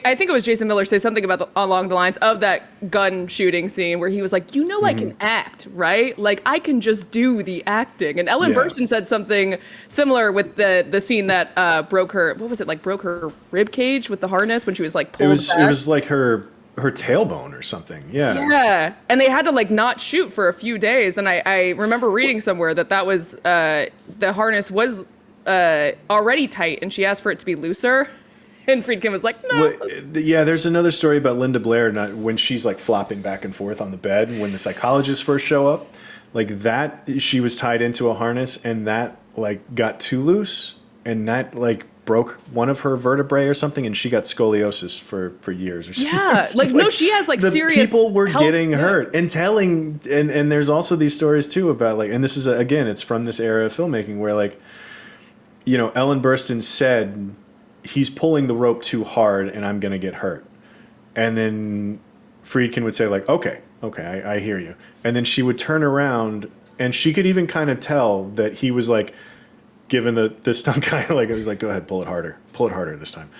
I think it was Jason Miller say something along the lines of that gun shooting scene where he was like, I can act, right? Like, I can just do the acting. And Ellen Burstyn said something similar with the scene that broke her rib cage with the harness when she was like pulled back. It was like her tailbone or something. Yeah. And they had to like not shoot for a few days. And I remember reading somewhere that was the harness was already tight, and she asked for it to be looser, and Friedkin was like, no. Well, there's another story about Linda Blair when she's like flopping back and forth on the bed when the psychologists first show up, like that she was tied into a harness, and that like got too loose, and that like broke one of her vertebrae or something, and she got scoliosis for years or something. Yeah, like no, she has like the serious people were health, getting hurt and telling, and there's also these stories too about like, and this is again, it's from this era of filmmaking where like, Ellen Burstyn said, he's pulling the rope too hard and I'm going to get hurt. And then Friedkin would say like, okay, I hear you. And then she would turn around, and she could even kind of tell that he was like giving the stunt guy, like, it was like, go ahead, pull it harder this time.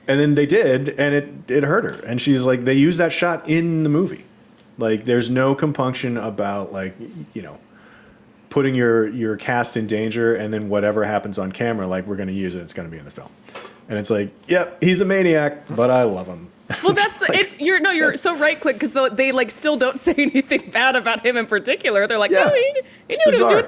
And then they did, and it hurt her. And she's like, they used that shot in the movie. Like, there's no compunction about like, putting your cast in danger, and then whatever happens on camera, like, we're going to use it, it's going to be in the film. And it's like, yep, he's a maniac, but I love him. Well, you're so right, Clint, because they like still don't say anything bad about him in particular. They're like, no, he knew what he was doing.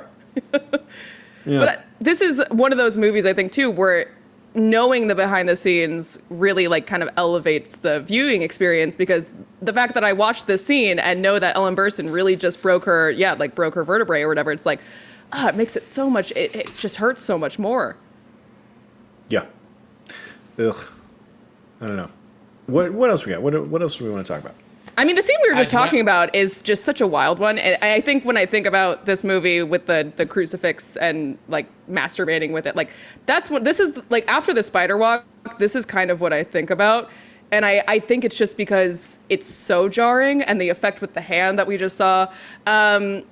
Yeah. But this is one of those movies, I think, too, where knowing the behind the scenes really like kind of elevates the viewing experience, because the fact that I watched this scene and know that Ellen Burstyn really just broke her vertebrae or whatever, it's like, it makes it so much, it just hurts so much more. Yeah. Ugh. I don't know. What else we got? What else do we want to talk about? I mean, the scene we were just talking about is just such a wild one. And I think when I think about this movie with the crucifix and like masturbating with it, like this is like after the spider walk, this is kind of what I think about. And I think it's just because it's so jarring, and the effect with the hand that we just saw. But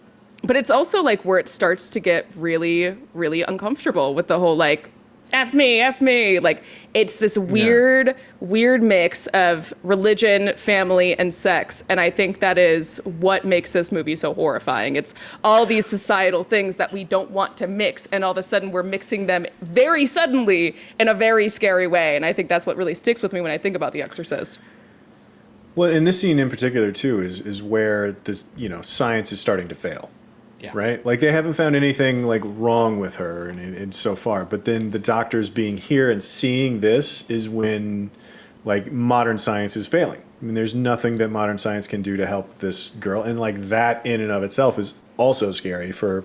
it's also like where it starts to get really, really uncomfortable with the whole like, F me. Like, it's this weird mix of religion, family, and sex. And I think that is what makes this movie so horrifying. It's all these societal things that we don't want to mix, and all of a sudden we're mixing them very suddenly in a very scary way. And I think that's what really sticks with me when I think about The Exorcist. Well, in this scene in particular, too, is where this, science is starting to fail. Yeah. Right? Like, they haven't found anything like wrong with her and so far, but then the doctors being here and seeing this is when like modern science is failing. I mean, there's nothing that modern science can do to help this girl, and like that in and of itself is also scary for,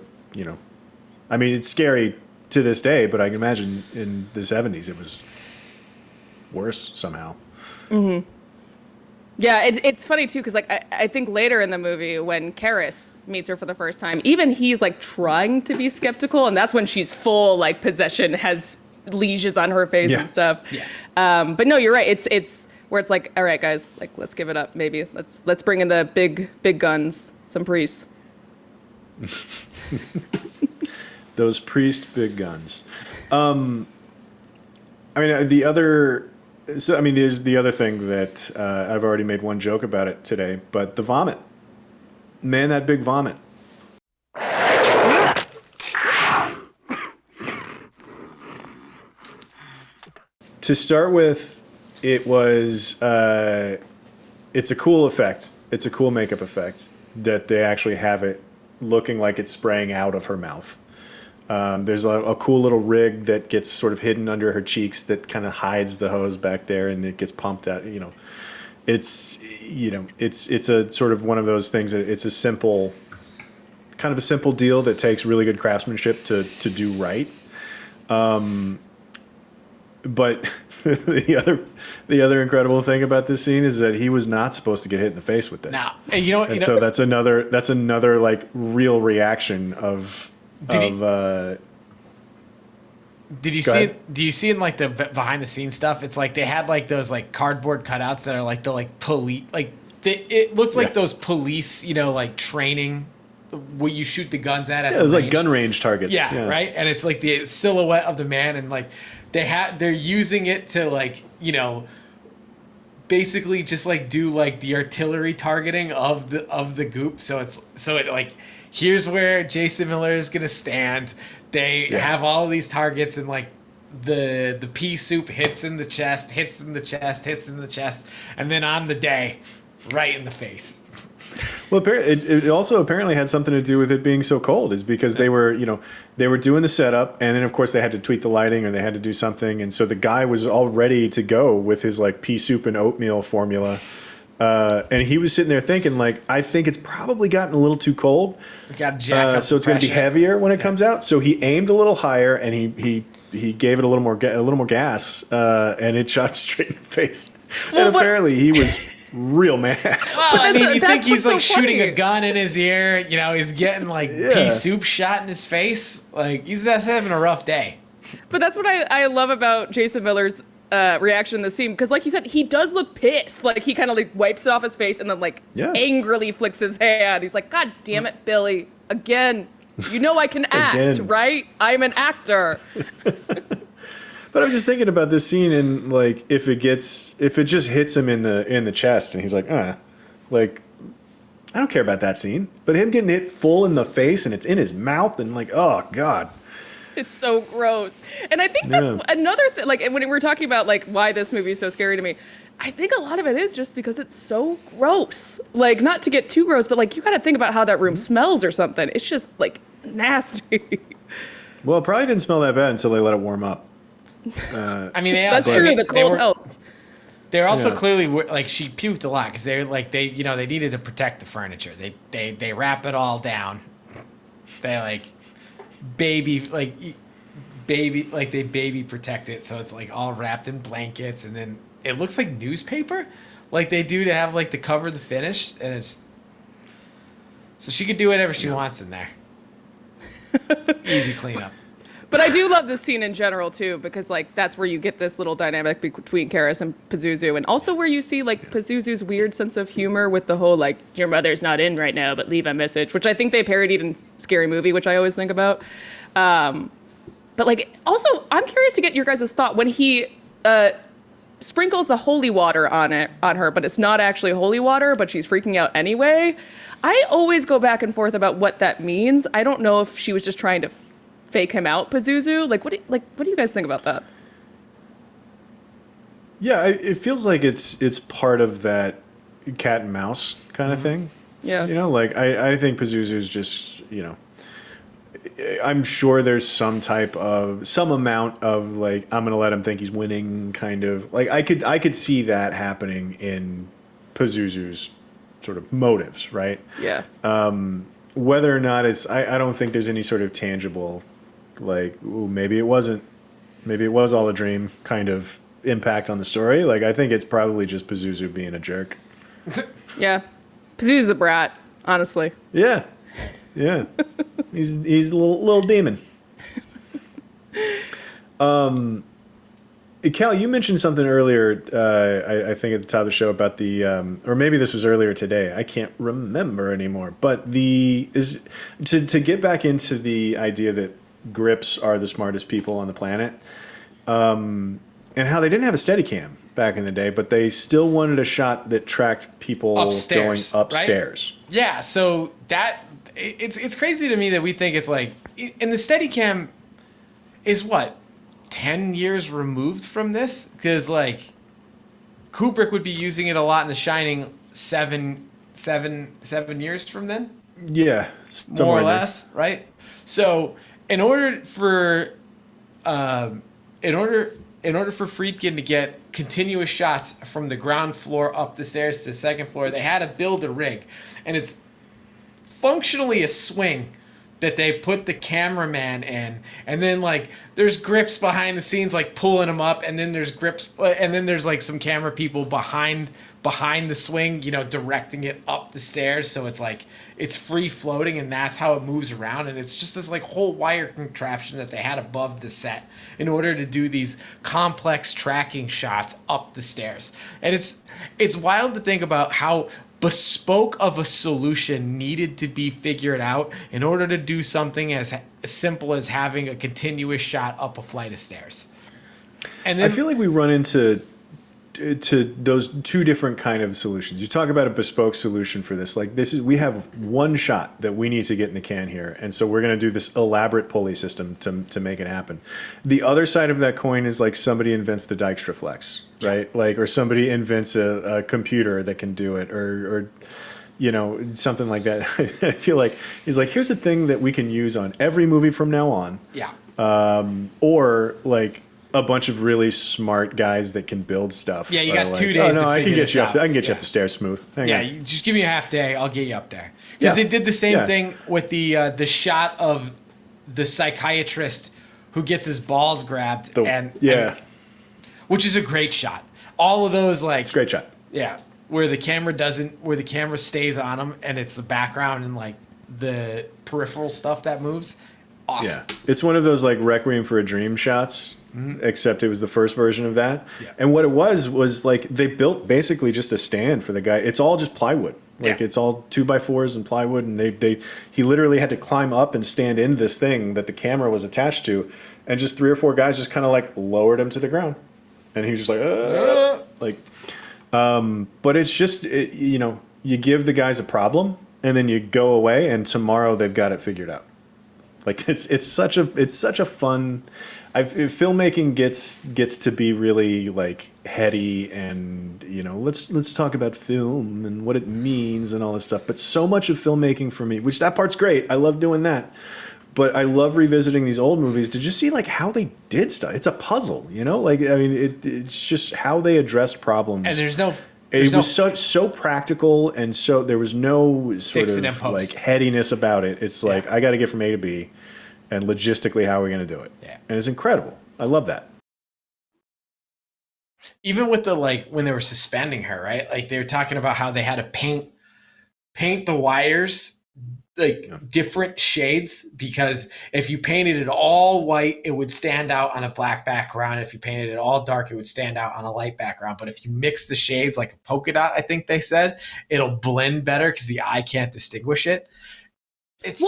I mean, it's scary to this day, but I can imagine in the 70s it was worse somehow. Mm-hmm. Yeah, it's funny, too, because like I think later in the movie when Karis meets her for the first time, even he's like trying to be skeptical, and that's when she's full like possession, has lesions on her face and stuff. Yeah. But no, you're right. It's where it's like, all right, guys, like let's give it up. Maybe let's bring in the big guns, some priests. Those priest big guns. I mean, the other So, I mean, there's the other thing that I've already made one joke about it today, but the vomit. Man, that big vomit. To start with, it was, it's a cool effect. It's a cool makeup effect that they actually have it looking like it's spraying out of her mouth. There's a cool little rig that gets sort of hidden under her cheeks that kind of hides the hose back there, and it gets pumped out. It's a sort of one of those things that it's a simple deal that takes really good craftsmanship to do right. But the other incredible thing about this scene is that he was not supposed to get hit in the face with this. Now, and so that's another like real reaction of. Did you see it? Do you see in like the behind the scenes stuff? It's like they had like those like cardboard cutouts that are like the like police, like it looked like those police, like training what you shoot the guns at. It was like gun range targets. Yeah, right. And it's like the silhouette of the man, and like they're using it to like basically just like do like the artillery targeting of the goop. So it like. Here's where Jason Miller is gonna stand. They have all of these targets, and like the pea soup hits in the chest, and then on the day, right in the face. Well, it also apparently had something to do with it being so cold. Is because they were doing the setup, and then of course they had to tweak the lighting, or they had to do something, and so the guy was all ready to go with his like pea soup and oatmeal formula. And he was sitting there thinking, like, I think it's probably gotten a little too cold. So it's going to be heavier when it comes out. So he aimed a little higher, and he gave it a little more gas, and it shot him straight in the face. Well, and apparently he was real mad. Well, I mean, you think he's like shooting a gun in his ear? He's getting like pea soup shot in his face. Like he's just having a rough day. But that's what I love about Jason Miller's reaction in the scene, because like you said, he does look pissed. Like he kind of like wipes it off his face and then like angrily flicks his hand. He's like, God damn it, Billy, again. I can act, right? I'm an actor. But I was just thinking about this scene, and like if it just hits him in the chest, and he's like, like I don't care about that scene. But him getting hit full in the face, and it's in his mouth, and like, oh God. It's so gross. And I think that's another thing, like when we're talking about like why this movie is so scary to me, I think a lot of it is just because it's so gross. Like, not to get too gross, but like you got to think about how that room smells or something. It's just like nasty. Well, it probably didn't smell that bad until they let it warm up. I mean, that's true. The cold helps. They're also clearly like she puked a lot because they needed to protect the furniture. They wrap it all down. They like baby protect it, so it's like all wrapped in blankets, and then it looks like newspaper, like they do to have like the cover the finish, and it's so she could do whatever she wants in there. Easy cleanup. But I do love this scene in general too, because like that's where you get this little dynamic between Karras and Pazuzu, and also where you see like Pazuzu's weird sense of humor with the whole like your mother's not in right now, but leave a message, which I think they parodied in Scary Movie, which I always think about. But like also, I'm curious to get your guys' thought when he sprinkles the holy water on her, but it's not actually holy water, but she's freaking out anyway. I always go back and forth about what that means. I don't know if she was just trying to fake him out, Pazuzu. What do you guys think about that? Yeah, it feels like it's part of that cat and mouse kind of thing. Yeah. Like I think Pazuzu's just, I'm sure there's some amount of like, I'm going to let him think he's winning kind of, like I could see that happening in Pazuzu's sort of motives, right? Yeah. Whether or not I don't think there's any sort of tangible, like, ooh, maybe it was all a dream kind of impact on the story. Like, I think it's probably just Pazuzu being a jerk. Yeah. Pazuzu's a brat, honestly. Yeah. Yeah. He's a little demon. Cal, you mentioned something earlier, I think at the top of the show about the, or maybe this was earlier today. I can't remember anymore. But to get back into the idea that grips are the smartest people on the planet. And how they didn't have a Steadicam back in the day, but they still wanted a shot that tracked people Upstairs, going upstairs. Right? Yeah, so it's crazy to me that we think it's like, and the Steadicam is what, 10 years removed from this? Because like Kubrick would be using it a lot in The Shining 7 years from then. Yeah, More or less, right? So in order for Friedkin to get continuous shots from the ground floor up the stairs to the second floor, they had to build a rig, and it's functionally a swing that they put the cameraman in, and then like there's grips behind the scenes like pulling him up, and then there's grips, and then there's like some camera people behind the swing, you know, directing it up the stairs, so it's like it's free floating, and that's how it moves around. And it's just this like whole wire contraption that they had above the set in order to do these complex tracking shots up the stairs. And it's wild to think about how bespoke of a solution needed to be figured out in order to do something as simple as having a continuous shot up a flight of stairs. And then, I feel like we run into those two different kind of solutions. You talk about a bespoke solution for this. Like we have one shot that we need to get in the can here, and so we're going to do this elaborate pulley system to make it happen. The other side of that coin is like somebody invents the Dijkstraflex, right? Like, or somebody invents a computer that can do it, or you know, something like that. I feel like he's like, here's a thing that we can use on every movie from now on. Yeah. Or like a bunch of really smart guys that can build stuff. Yeah, you got like, 2 days to I can figure get this you out. up. I can get you up the stairs smooth. Hang Yeah, on. you just give me a half day, I'll get you up there. Because Yeah. they did the same Yeah. thing with the shot of the psychiatrist who gets his balls grabbed, and which is a great shot. All of those, like, It's a great shot. yeah, where the camera stays on him, and it's the background and like the peripheral stuff that moves. Awesome. Yeah, it's one of those like Requiem for a Dream shots, except it was the first version of that. Yeah. And what it was like they built basically just a stand for the guy. It's all just plywood. Like Yeah. it's all 2x4s and plywood, and he literally had to climb up and stand in this thing that the camera was attached to, and just 3 or 4 guys just kind of like lowered him to the ground, and he was just like, but it's just you know, you give the guys a problem and then you go away, and tomorrow they've got it figured out. Like it's such a fun. Filmmaking gets to be really like heady, and you know, let's talk about film and what it means and all this stuff. But so much of filmmaking for me, which that part's great, I love doing that. But I love revisiting these old movies to just see like how they did stuff. It's a puzzle, you know. Like I mean, it's just how they addressed problems. And there's no It was so practical, and so there was no sort Fix it in of post. like headiness about it. It's like, I got to get from A to B, and logistically, how are we going to do it? Yeah. And it's incredible. I love that. Even with the like when they were suspending her, right? Like they were talking about how they had to paint the wires like different shades, because if you painted it all white, it would stand out on a black background. If you painted it all dark, it would stand out on a light background. But if you mix the shades like a polka dot, I think they said, it'll blend better because the eye can't distinguish it. It's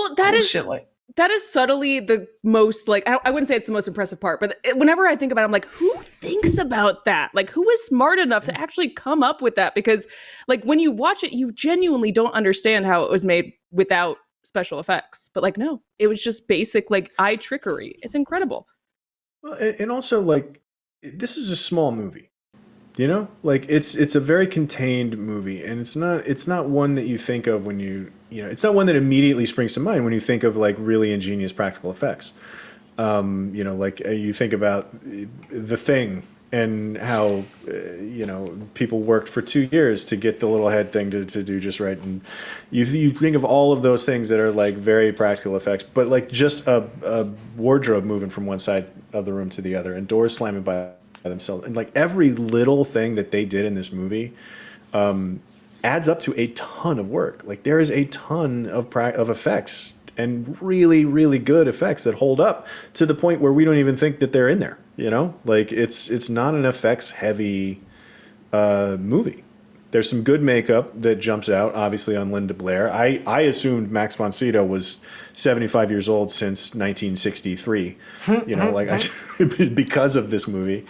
shit like that is subtly the most, like, I wouldn't say it's the most impressive part, but whenever I think about it, I'm like, who thinks about that? Like, who is smart enough to actually come up with that? Because, like, when you watch it, you genuinely don't understand how it was made without special effects. But, like, no, it was just basic, like, eye trickery. It's incredible. Well, and also, like, this is a small movie. You know, like it's a very contained movie, and it's not one that you think of when you know, it's not one that immediately springs to mind when you think of like really ingenious practical effects. You know, like you think about The Thing and how you know, people worked for 2 years to get the little head thing to do just right, and you think of all of those things that are like very practical effects, but like just a wardrobe moving from one side of the room to the other and doors slamming by themselves, and like every little thing that they did in this movie adds up to a ton of work. Like there is a ton of effects, and really, really good effects that hold up to the point where we don't even think that they're in there. You know, like it's not an effects heavy movie. There's some good makeup that jumps out, obviously, on Linda Blair. I assumed Max von Sydow was 75 years old since 1963, you know, like because of this movie.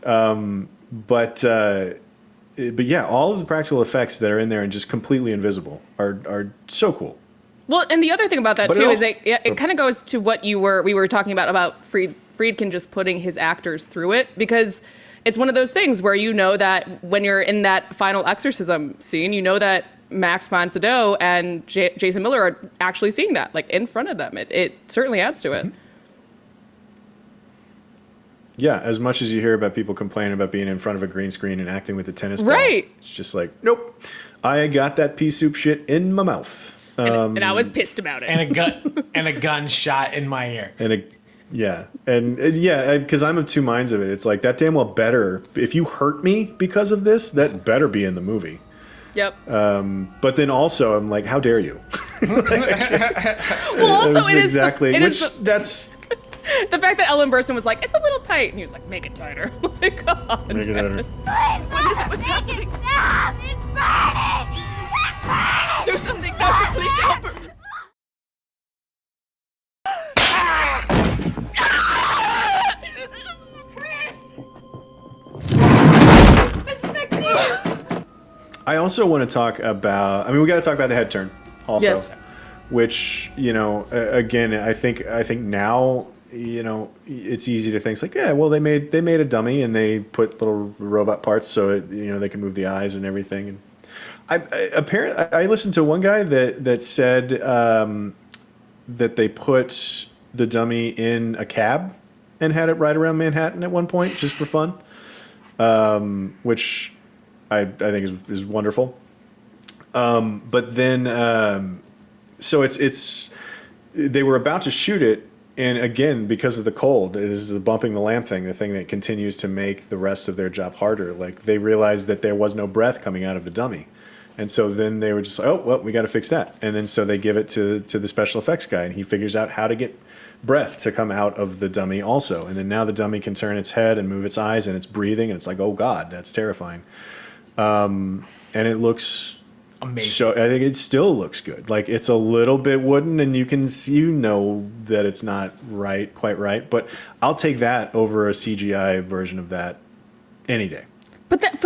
But yeah, all of the practical effects that are in there and just completely invisible are so cool. Well, and the other thing about that But it too also- is it kind of goes to what we were talking about Friedkin just putting his actors through it, because it's one of those things where you know that when you're in that final exorcism scene, you know that Max von Sydow and Jason Miller are actually seeing that like in front of them. It certainly adds to it. Mm-hmm. Yeah, as much as you hear about people complaining about being in front of a green screen and acting with the tennis ball, Right. it's just like, nope, I got that pea soup shit in my mouth. And I was pissed about it. And a gun shot in my ear. Because I'm of two minds of it. It's like, that damn well better, if you hurt me because of this, that better be in the movie. Yep. But then also, I'm like, how dare you? Well, also That's it is exactly, that's the fact that Ellen Burstyn was like, it's a little tight, and he was like, make it tighter. Like, God. Make it better. Make it stop! It's burning! It's burning! Do something, Doctor, please help her. I also want to talk about, we got to talk about the head turn also. Yes. Which, again, I think now, it's easy to think, it's like, yeah, well, they made a dummy and they put little robot parts so it, they can move the eyes and everything. And I listened to one guy that said that they put the dummy in a cab and had it ride around Manhattan at one point just for fun, which I think is wonderful. But then, so it's they were about to shoot it, and again, because of the cold, it is the bumping the lamp thing, the thing that continues to make the rest of their job harder. Like, they realized that there was no breath coming out of the dummy. And so then they were just like, oh, well, we got to fix that. And then so they give it to the special effects guy, and he figures out how to get breath to come out of the dummy also. And then now the dummy can turn its head and move its eyes, and it's breathing, and it's like, oh, God, that's terrifying. And it looks Amazing. so, I think it still looks good. Like, it's a little bit wooden, and you can see, that it's not quite right. But I'll take that over a CGI version of that any day. But that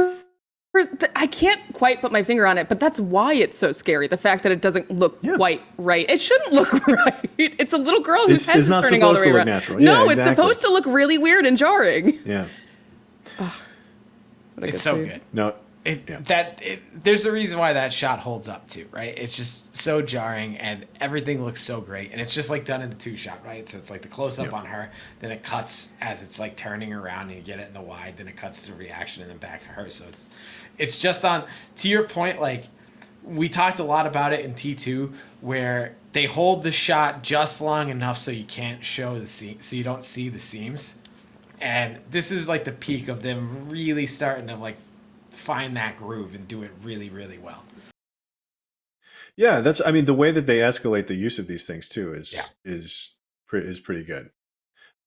I can't quite put my finger on it, but that's why it's so scary. The fact that it doesn't look quite right. It shouldn't look right. It's a little girl whose head is not turning all the supposed way to look around. natural. No, Yeah, it's exactly. supposed to look really weird and jarring. Yeah. It's so good. No. There's a reason why that shot holds up too, right? It's just so jarring and everything looks so great, and it's just like done in the two shot, right? So it's like the close up on her, then it cuts as it's like turning around and you get it in the wide, then it cuts to the reaction and then back to her. So it's just on, to your point, like we talked a lot about it in T2 where they hold the shot just long enough so you can't show the seam, so you don't see the seams. And this is like the peak of them really starting to like find that groove and do it really, really well. Yeah, the way that they escalate the use of these things too is pretty good.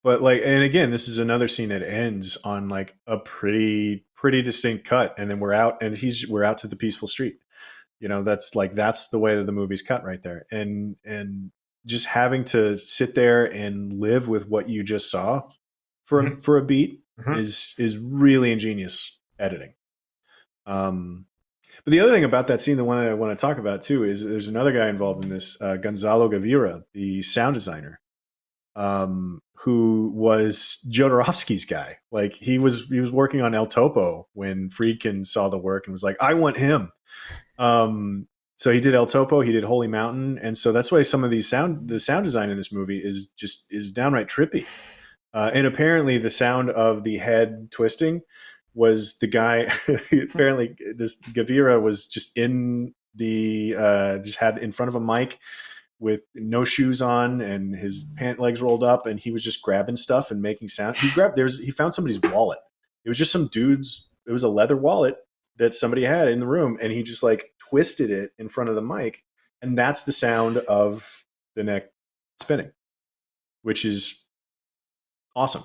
But and again, this is another scene that ends on like a pretty distinct cut, and then we're out to the peaceful street. That's the way that the movie's cut right there. And just having to sit there and live with what you just saw for a beat is really ingenious editing. But the other thing about that scene, the one I want to talk about too, is there's another guy involved in this, Gonzalo Gavira, the sound designer, who was Jodorowsky's guy. Like he was working on El Topo when Friedkin saw the work and was like, I want him. So he did El Topo, he did Holy Mountain, and so that's why some of the sound design in this movie is downright trippy. And apparently the sound of the head twisting was the guy. Apparently, this Gavira was just in the just had in front of a mic with no shoes on and his pant legs rolled up, and he was just grabbing stuff and making sound. He found somebody's wallet. It was just some dude's. It was a leather wallet that somebody had in the room, and he just like twisted it in front of the mic, and that's the sound of the neck spinning, which is awesome.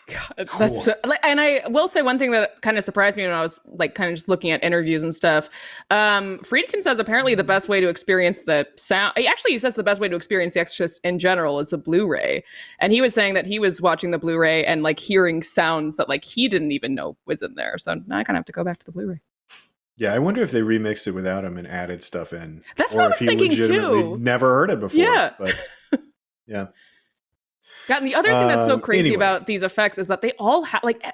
God, Cool. that's and I will say one thing that kind of surprised me when I was like kind of just looking at interviews and stuff. Friedkin says apparently the best way to experience the sound. Actually, he says the best way to experience The Exorcist in general is the Blu-ray. And he was saying that he was watching the Blu-ray and like hearing sounds that like he didn't even know was in there. So now I kind of have to go back to the Blu-ray. Yeah, I wonder if they remixed it without him and added stuff in. That's what I was thinking too. Never heard it before. Yeah. But yeah. God, and the other thing that's so crazy Anyway. about these effects is that they all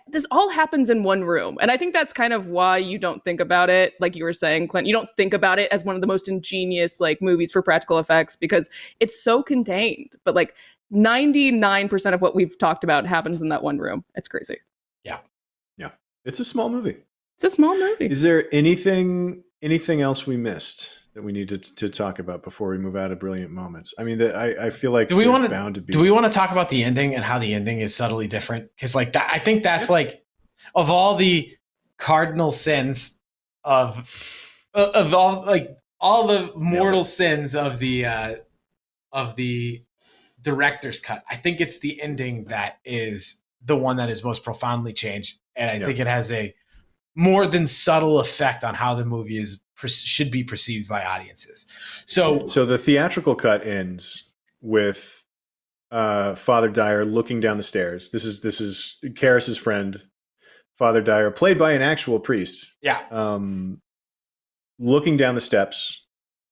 this all happens in one room. And I think that's kind of why you don't think about it, like you were saying, Clint, you don't think about it as one of the most ingenious like movies for practical effects because it's so contained. But like 99% of what we've talked about happens in that one room. It's crazy. Yeah. Yeah. It's a small movie. It's a small movie. Is there anything else we missed that we need to talk about before we move out of brilliant moments? I mean, I feel like Do we want bound to be. Do we want to talk about the ending and how the ending is subtly different? Because like that, I think that's like of all the cardinal sins of all like all the mortal sins of the director's cut. I think it's the ending that is the one that is most profoundly changed, and I think it has a more than subtle effect on how the movie should be perceived by audiences. So the theatrical cut ends with Father Dyer looking down the stairs. This is Karras's friend, Father Dyer, played by an actual priest. Yeah. Looking down the steps,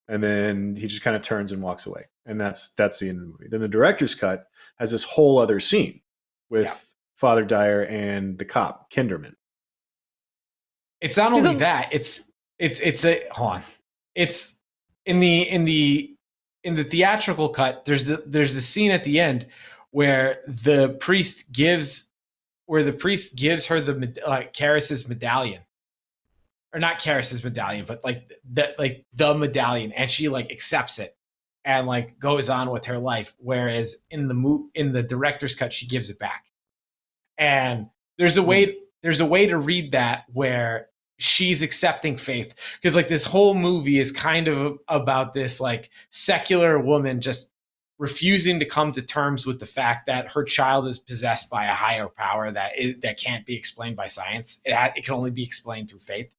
and then he just kind of turns and walks away. And that's the end of the movie. Then the director's cut has this whole other scene with Father Dyer and the cop, Kinderman. It's not only that, it's hold on. It's in the theatrical cut, there's a scene at the end where the priest gives her the Karras's medallion. Or not Karras's medallion, but the medallion, and she like accepts it and like goes on with her life. Whereas in the director's cut, she gives it back. And there's a way to read that where she's accepting faith, because like this whole movie is kind of about this like secular woman just refusing to come to terms with the fact that her child is possessed by a higher power that can't be explained by science. It can only be explained through faith.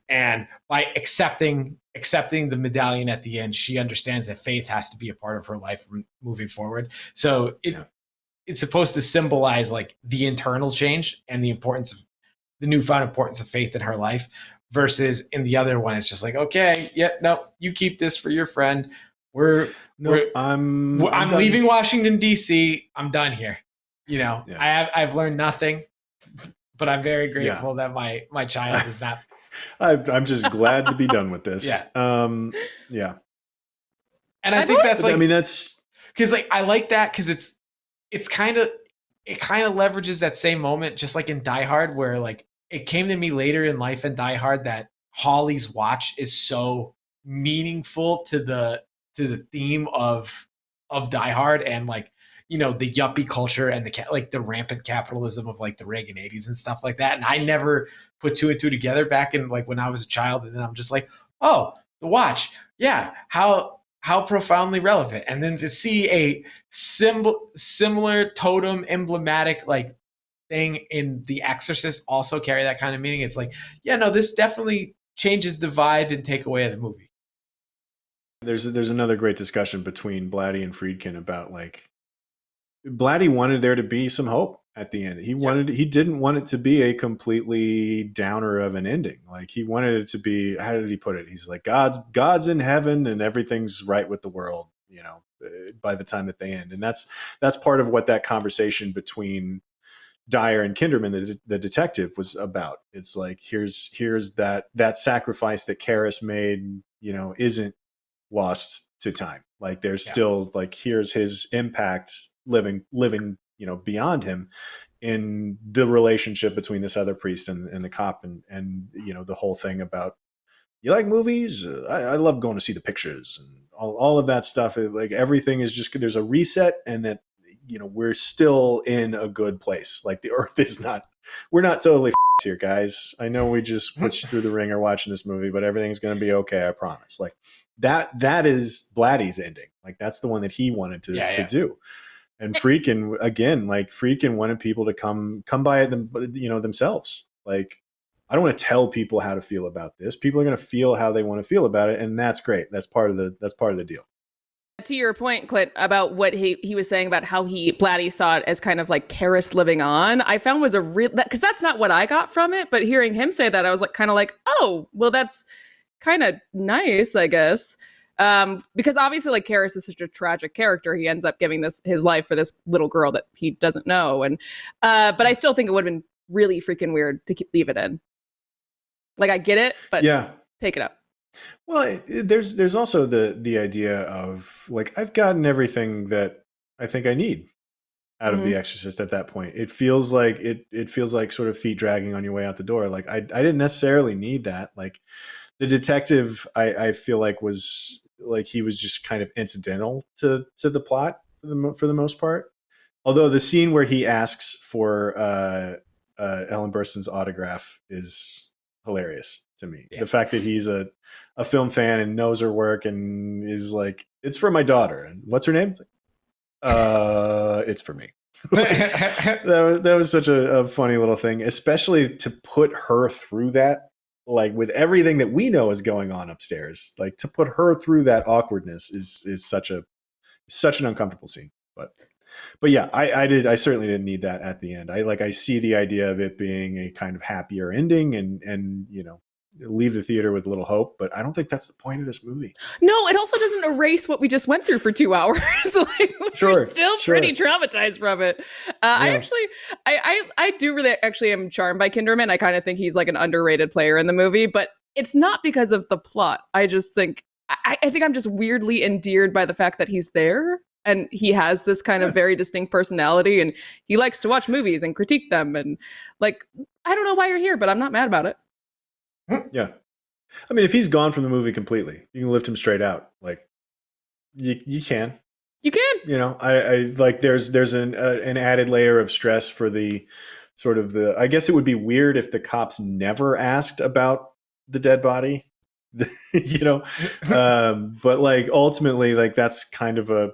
And by accepting the medallion at the end, she understands that faith has to be a part of her life moving forward. So it's supposed to symbolize like the internal change and the newfound importance of faith in her life, versus in the other one, it's just like, okay, you keep this for your friend. I'm leaving Washington, D.C. I'm done here. You know, I've learned nothing, but I'm very grateful that my child is not. I'm just glad to be done with this. And I think that's like, I mean, that's because like I like that because it kind of leverages that same moment, just like in Die Hard, where like it came to me later in life in Die Hard that Holly's watch is so meaningful to the theme of Die Hard, and like, you know, the yuppie culture and the rampant capitalism of like the Reagan 80s and stuff like that. And I never put two and two together back in like when I was a child. And then I'm just like, oh, the watch. Yeah. How profoundly relevant. And then to see a similar totem emblematic like thing in The Exorcist also carry that kind of meaning. It's like, this definitely changes the vibe and takeaway of the movie. There's another great discussion between Blatty and Friedkin about like, Blatty wanted there to be some hope at the end. He didn't want it to be a completely downer of an ending. Like he wanted it to be, how did he put it? He's like, God's in heaven and everything's right with the world, you know, by the time that they end. And that's part of what that conversation between Dyer and Kinderman, the detective, was about. It's like, here's that sacrifice that Karras made, you know, isn't lost to time. Like there's still like, here's his impact living, you know, beyond him in the relationship between this other priest and the cop, and, you know, the whole thing about, you like movies? I love going to see the pictures and all of that stuff. Like everything is just, there's a reset, and that, you know, we're still in a good place. Like the earth is not, we're not totally here, guys. I know we just put you through the ringer watching this movie, but everything's going to be okay. I promise. Like that is Blatty's ending. Like that's the one that he wanted to do. And Friedkin, again, like Friedkin wanted people to come by it themselves. Like, I don't want to tell people how to feel about this. People are going to feel how they want to feel about it, and that's great. That's part of the deal. To your point, Clint, about what he was saying about how Blatty saw it as kind of like Karras living on, I found was a real, because that's not what I got from it, but hearing him say that, I was like, kind of like, oh, well, that's kind of nice, I guess. Because obviously, like, Karras is such a tragic character. He ends up giving his life for this little girl that he doesn't know. And but I still think it would have been really freaking weird to leave it in. Like, I get it, but yeah, take it up. Well, there's also the idea of like, I've gotten everything that I think I need out of The Exorcist at that point. It feels like it feels like sort of feet dragging on your way out the door. Like, I didn't necessarily need that. Like, the detective, I feel like was like, he was just kind of incidental to the plot for the most part. Although the scene where he asks for Ellen Burstyn's autograph is hilarious to me. Yeah. The fact that he's a film fan and knows her work and is like, it's for my daughter. And what's her name? It's like, it's for me. that was such a funny little thing, especially to put her through that, like, with everything that we know is going on upstairs. Like, to put her through that awkwardness is such an uncomfortable scene. But yeah, I certainly didn't need that at the end. I see the idea of it being a kind of happier ending and leave the theater with a little hope, but I don't think that's the point of this movie. No, it also doesn't erase what we just went through for 2 hours. Like, we're still pretty traumatized from it. Yeah. I do really actually am charmed by Kinderman. I kind of think he's like an underrated player in the movie, but it's not because of the plot. I just think, I think I'm just weirdly endeared by the fact that he's there. And he has this kind of very distinct personality, and he likes to watch movies and critique them. And like, I don't know why you're here, but I'm not mad about it. Yeah. I mean, if he's gone from the movie completely, you can lift him straight out. Like, you can. You can. I like, there's an added layer of stress for the sort of I guess it would be weird if the cops never asked about the dead body, but like, ultimately, like, that's kind of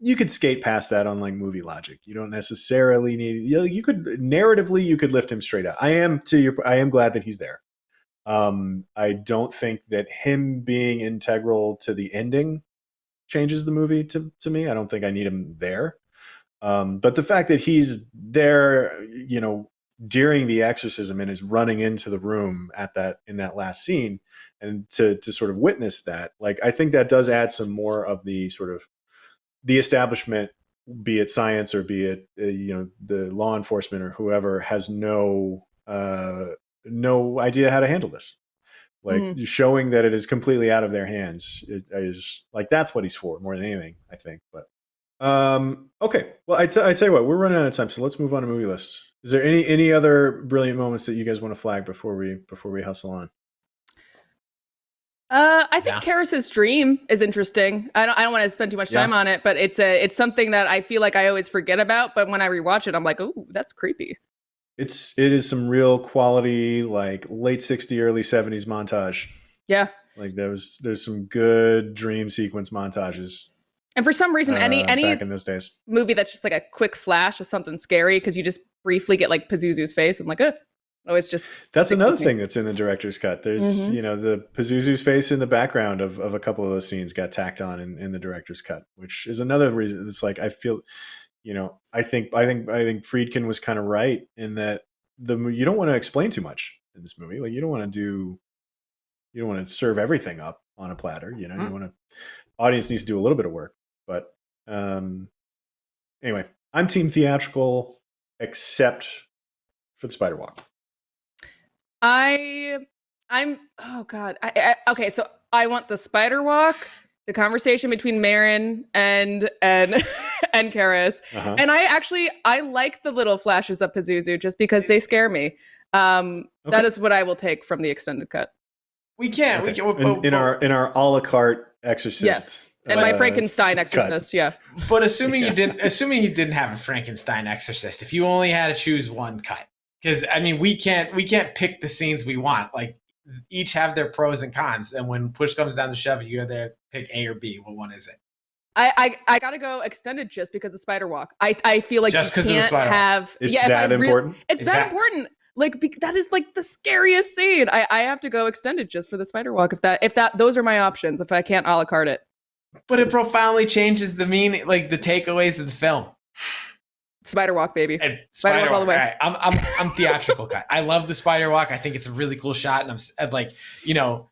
you could skate past that on like movie logic. You don't necessarily need, you could narratively, you could lift him straight out. I am glad that he's there. I don't think that him being integral to the ending changes the movie to me. I don't think I need him there. But the fact that he's there, during the exorcism and is running into the room in that last scene, and to sort of witness that, like, I think that does add some more of the sort of the establishment, be it science or be it, the law enforcement or whoever, has no idea how to handle this. Like, showing that it is completely out of their hands. It is like, that's what he's for more than anything, I think. But okay, well, I tell you what, we're running out of time, so let's move on to movie lists. Is there any other brilliant moments that you guys want to flag before we hustle on? I think Karras's dream is interesting. I don't want to spend too much time on it, but it's something that I feel like I always forget about. But when I rewatch it, I'm like, oh, that's creepy. It is some real quality, like, late 60s, early 70s montage. Yeah. Like, there's some good dream sequence montages. And for some reason, any back in those days, movie that's just like a quick flash of something scary, because you just briefly get like Pazuzu's face. I'm like, it's just, that's another thing that's in the director's cut. There's the Pazuzu's face in the background of a couple of those scenes got tacked on in the director's cut, which is another reason. It's like, I feel, I think Friedkin was kind of right in that you don't want to explain too much in this movie. Like, you don't want to serve everything up on a platter. You want to, audience needs to do a little bit of work. But anyway, I'm team theatrical, except for the spider walk. I'm oh god. Okay, so I want the spider walk, the conversation between Marin and Karras. And I like the little flashes of Pazuzu just because they scare me. That is what I will take from the extended cut. We can. In our a la carte Exorcist. Yes. And my Frankenstein Exorcist, cut. Yeah. But assuming you didn't have a Frankenstein Exorcist, if you only had to choose one cut. Because, I mean, we can't pick the scenes we want. Like, each have their pros and cons. And when push comes down to shove, you have to pick A or B. What one is it? I gotta go extended just because of the spider walk. I feel like Just you 'cause of the can't spider walk. have. It's if that important? It's that important. Like that is like the scariest scene. I have to go extended just for the spider walk. If that those are my options. If I can't a la carte it. But it profoundly changes the meaning, like the takeaways of the film. Spider walk, baby. And Spider walk all the way. All right, I'm theatrical cut. I love the spider walk. I think it's a really cool shot, and I'm like, you know,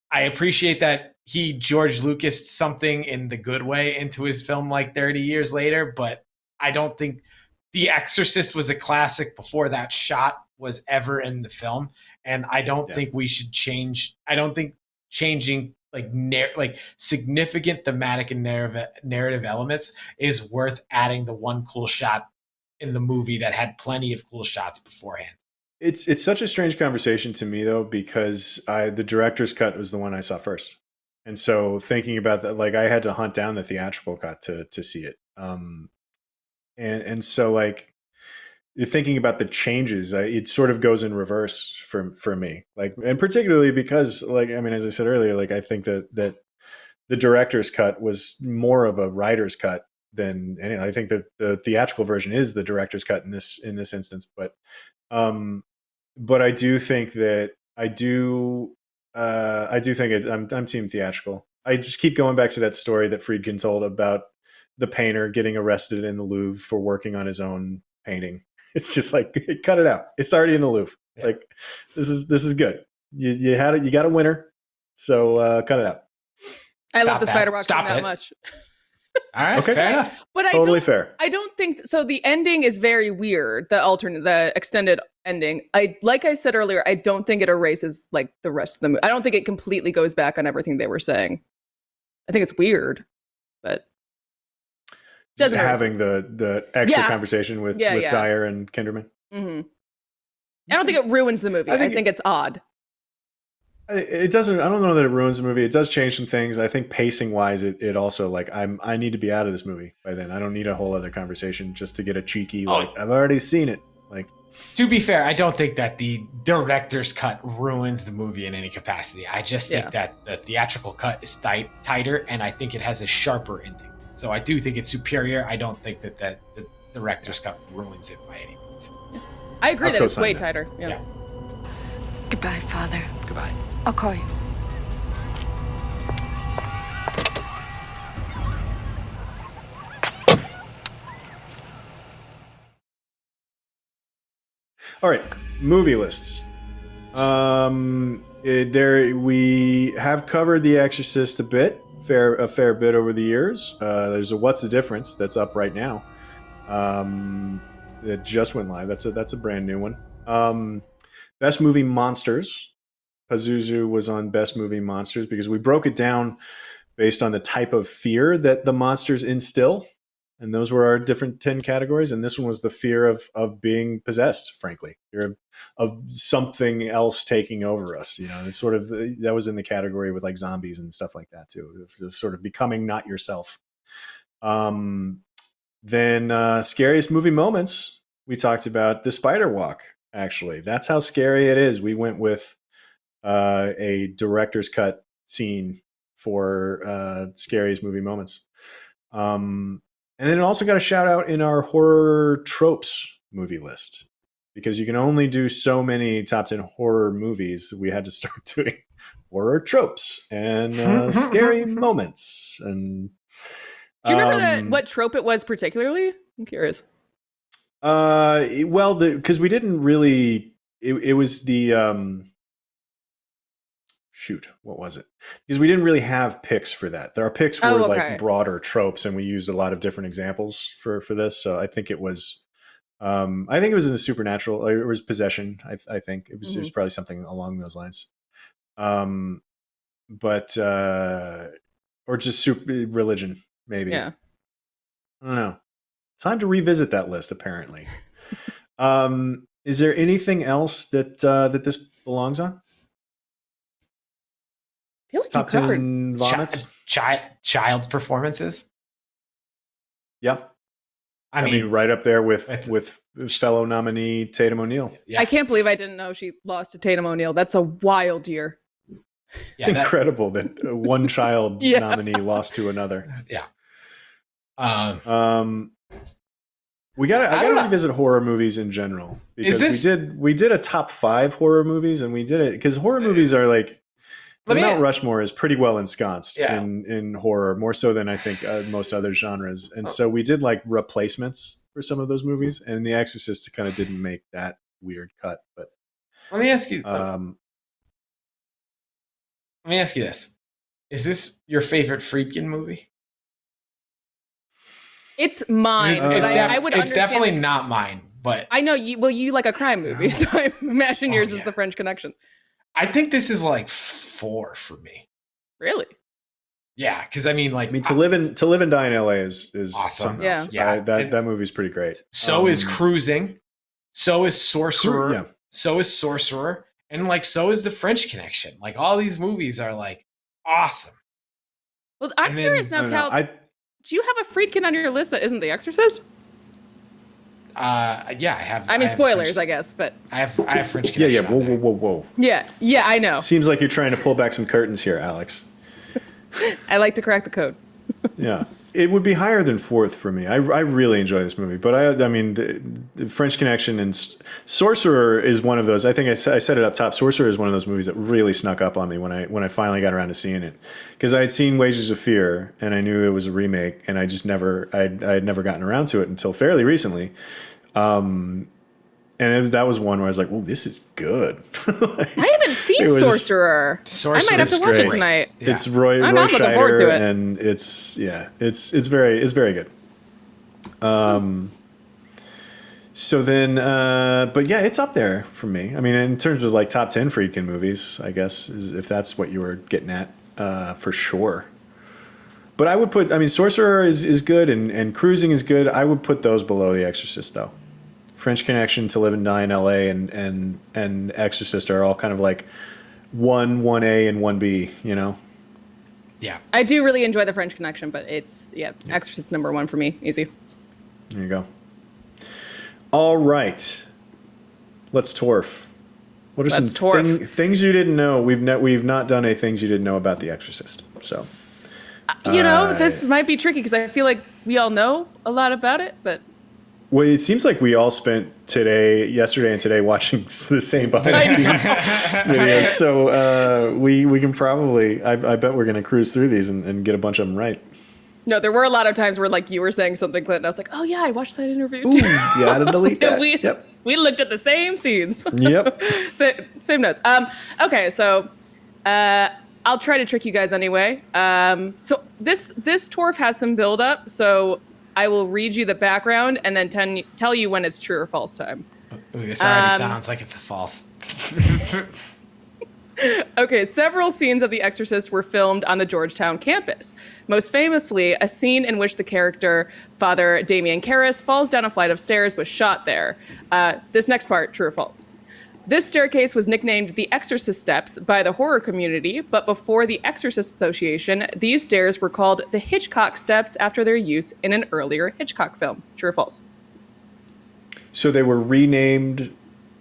I appreciate that he George Lucas something in the good way into his film like 30 years later. But I don't think The Exorcist was a classic before that shot was ever in the film, and I don't think we should change. I don't think changing like significant thematic and narrative elements is worth adding the one cool shot in the movie that had plenty of cool shots beforehand. It's such a strange conversation to me though, because the director's cut was the one I saw first. And so thinking about that, like I had to hunt down the theatrical cut to see it. And so like you're thinking about the changes, it sort of goes in reverse for me. Like, and particularly because, like, I mean, as I said earlier, like I think that the director's cut was more of a writer's cut than any. I think that the theatrical version is the director's cut in this instance. But I do think that I do think I'm team theatrical. I just keep going back to that story that Friedkin told about the painter getting arrested in the Louvre for working on his own painting. It's just like, cut it out. It's already in the Louvre. Yeah. Like this is good. You had it. You got a winner. So cut it out. I love the spider walk that much. All right, okay, fair enough. But totally fair. I don't think so. The ending is very weird. The extended ending. Like I said earlier, I don't think it erases like the rest of the movie. I don't think it completely goes back on everything they were saying. I think it's weird, but just having the extra conversation with Dyer and Kinderman. Mm-hmm. I don't think it ruins the movie. I think it's odd. It doesn't. I don't know that it ruins the movie. It does change some things. I think pacing wise, it also like I need to be out of this movie by then. I don't need a whole other conversation just to get a cheeky like I've already seen it. Like, to be fair, I don't think that the director's cut ruins the movie in any capacity. I just think that the theatrical cut is tighter, and I think it has a sharper ending. So I do think it's superior. I don't think that the director's cut ruins it by any means. I agree that it's way tighter. Yeah. Goodbye, Father. Goodbye. I'll call you. All right, movie lists. There we have covered The Exorcist a fair bit over the years. There's a What's the Difference that's up right now. That just went live. That's a brand new one. Best Movie Monsters. Pazuzu was on Best Movie Monsters because we broke it down based on the type of fear that the monsters instill. And those were our different 10 categories. And this one was the fear of being possessed, frankly. Fear of something else taking over us. You know, it's sort of, that was in the category with like zombies and stuff like that too. Of sort of becoming not yourself. Then Scariest Movie Moments. We talked about The Spider Walk, actually. That's how scary it is. We went with a director's cut scene for Scariest Movie Moments. And then it also got a shout out in our horror tropes movie list because you can only do so many top 10 horror movies. We had to start doing horror tropes and scary moments. And do you remember what trope it was particularly? I'm curious. Well, because we didn't really. It was the shoot, what was it? Because we didn't really have picks for that. Our picks were like broader tropes, and we used a lot of different examples for this. So I think it was, in the supernatural. It was possession. I think it was probably something along those lines. But or just religion, maybe. Yeah. I don't know. Time to revisit that list. Apparently. Is there anything else that this belongs on? I feel like top 10 vomits, child performances. Yeah, I mean, right up there with fellow nominee Tatum O'Neal. Yeah. I can't believe I didn't know she lost to Tatum O'Neal. That's a wild year. It's incredible that one child nominee lost to another. Yeah. I gotta revisit horror movies in general, because we did a top 5 horror movies, and we did it because horror movies are like, Mount Rushmore is pretty well ensconced in horror, more so than I think most other genres. And so we did like replacements for some of those movies, and The Exorcist kind of didn't make that weird cut. But let me ask you. Let me ask you this: is this your favorite Friedkin movie? It's mine. It's definitely not mine, but I know you. Well, you like a crime movie, so I imagine yours is The French Connection. I think this is like 4 for me. Really? Yeah, because I mean, To Live and Die in LA is awesome. something else. That movie's pretty great. So is Cruising. So is Sorcerer. So is Sorcerer, and so is The French Connection. Like, all these movies are like awesome. Well, I'm curious now, Cal. Do you have a Friedkin on your list that isn't The Exorcist? Yeah, I have. I mean, spoilers, I guess, but I have French Connection. Yeah. Whoa. Yeah, I know. Seems like you're trying to pull back some curtains here, Alex. I like to crack the code. Yeah, it would be higher than 4th for me. I really enjoy this movie, but I mean, the French Connection and Sorcerer is one of those. I think I said it up top. Sorcerer is one of those movies that really snuck up on me when I finally got around to seeing it, because I had seen Wages of Fear and I knew it was a remake, and I had never gotten around to it until fairly recently. And that was one where I was like, "Oh, this is good." I haven't seen Sorcerer. I might have to watch it tonight. Yeah. It's Roy Scheider, and it's very good. So then, but yeah, it's up there for me. I mean, in terms of like top 10 Friedkin movies, I guess, if that's what you were getting at, for sure. But I would put, Sorcerer is good, and Cruising is good. I would put those below The Exorcist, though. French Connection, To Live and Die in LA, and Exorcist are all kind of like 1A and 1B, you know? Yeah. I do really enjoy The French Connection, but it's, Exorcist number 1 for me. Easy. There you go. All right. Let's torf. What are some things you didn't know? We've not done a things you didn't know about The Exorcist. So, this might be tricky because I feel like we all know a lot about it, but. Well, it seems like we all spent yesterday and today watching the same behind the scenes videos. So we can probably, I bet we're going to cruise through these and get a bunch of them right. No, there were a lot of times where like you were saying something, Clint, and I was like, oh yeah, I watched that interview too. You gotta delete that. We looked at the same scenes. Yep. Same notes. Okay, so I'll try to trick you guys anyway. So this torf has some build up, so I will read you the background and then tell you when it's true or false time. Ooh, this already sounds like it's a false. Okay, several scenes of The Exorcist were filmed on the Georgetown campus. Most famously, a scene in which the character, Father Damien Karras, falls down a flight of stairs was shot there. This next part, true or false? This staircase was nicknamed the Exorcist Steps by the horror community, but before the Exorcist Association, these stairs were called the Hitchcock Steps after their use in an earlier Hitchcock film. True or false? So they were renamed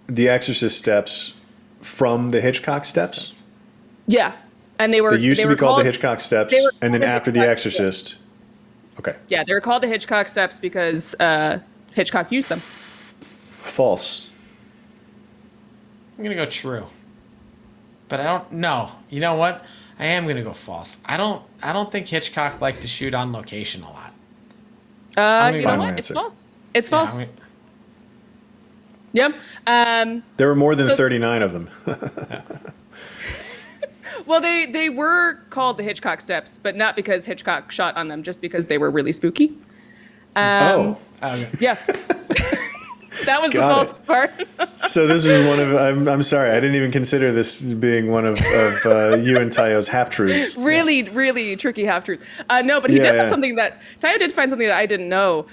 the Exorcist Steps from the Hitchcock Steps? Yeah. And they used to be called the Hitchcock Steps, and then after The Exorcist. Okay. Yeah, they were called the Hitchcock Steps because Hitchcock used them. False. I'm gonna go true, but I don't know. You know what? I am gonna go false. I don't think Hitchcock liked to shoot on location a lot. You know what? It's false. It's false. Yep. There were more than 39 of them. Well, they were called the Hitchcock Steps, but not because Hitchcock shot on them, just because they were really spooky. Okay. Yeah. That was the false part. So this is one of, I'm sorry, I didn't even consider this being one of you and Tayo's half-truths. Really, really tricky half-truth. No, but he did find something Tayo did find something that I didn't know.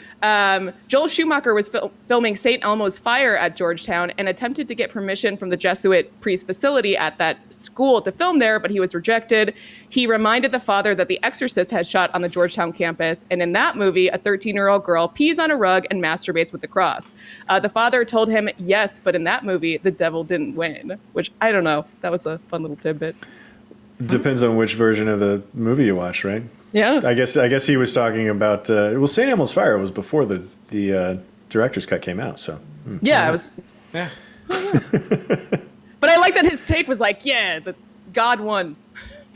Joel Schumacher was filming St. Elmo's Fire at Georgetown and attempted to get permission from the Jesuit priest facility at that school to film there, but he was rejected. He reminded the father that The Exorcist had shot on the Georgetown campus, and in that movie, a 13-year-old girl pees on a rug and masturbates with the cross. The father told him yes, but in that movie, the devil didn't win, which I don't know. That was a fun little tidbit. Depends on which version of the movie you watch, right? Yeah. I guess he was talking about St. Elmo's Fire was before the director's cut came out, so Yeah, I was. Yeah. But I like that his take was like, yeah, the God won.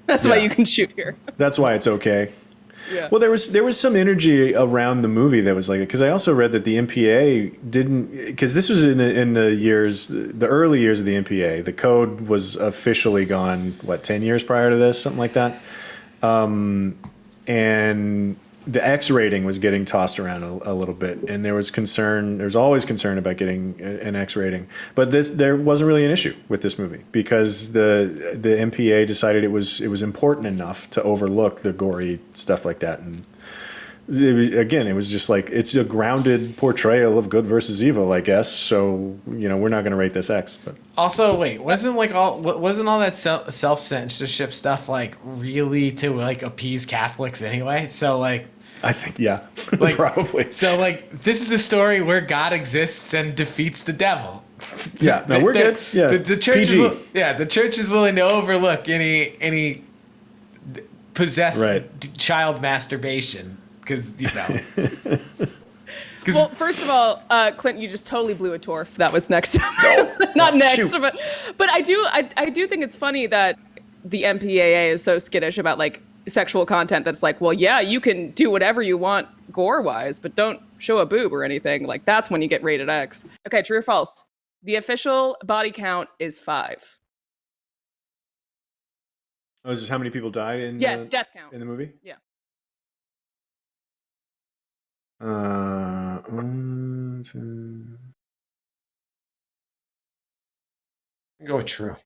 That's why Yeah. you can shoot here. that's why it's okay. Yeah. Well, there was some energy around the movie that was like it, because I also read that the MPA didn't, because this was in the early years of the MPA. The code was officially gone 10 years prior to this, something like that, and the X rating was getting tossed around a little bit, and there was concern. There's always concern about getting an X rating, but there wasn't really an issue with this movie because the MPA decided it was important enough to overlook the gory stuff like that, and it was just like it's a grounded portrayal of good versus evil, I guess. So we're not going to rate this X, but. Also, wait, wasn't all that self-censorship stuff like really to like appease Catholics anyway? So like, I think like probably. So like, this is a story where God exists and defeats the devil. Yeah, no, we're good. Yeah, the church PG. the church is willing to overlook any possessed child masturbation because Well, first of all, Clint, you just totally blew a torf. That was next. Not next, shoot. but I do think it's funny that the MPAA is so skittish about like sexual content. That's like, well, yeah, you can do whatever you want gore-wise, but don't show a boob or anything. Like that's when you get rated X. Okay, true or false? The official body count is 5. Oh, just how many people died in? Yes, death count in the movie. Yeah. Go with true.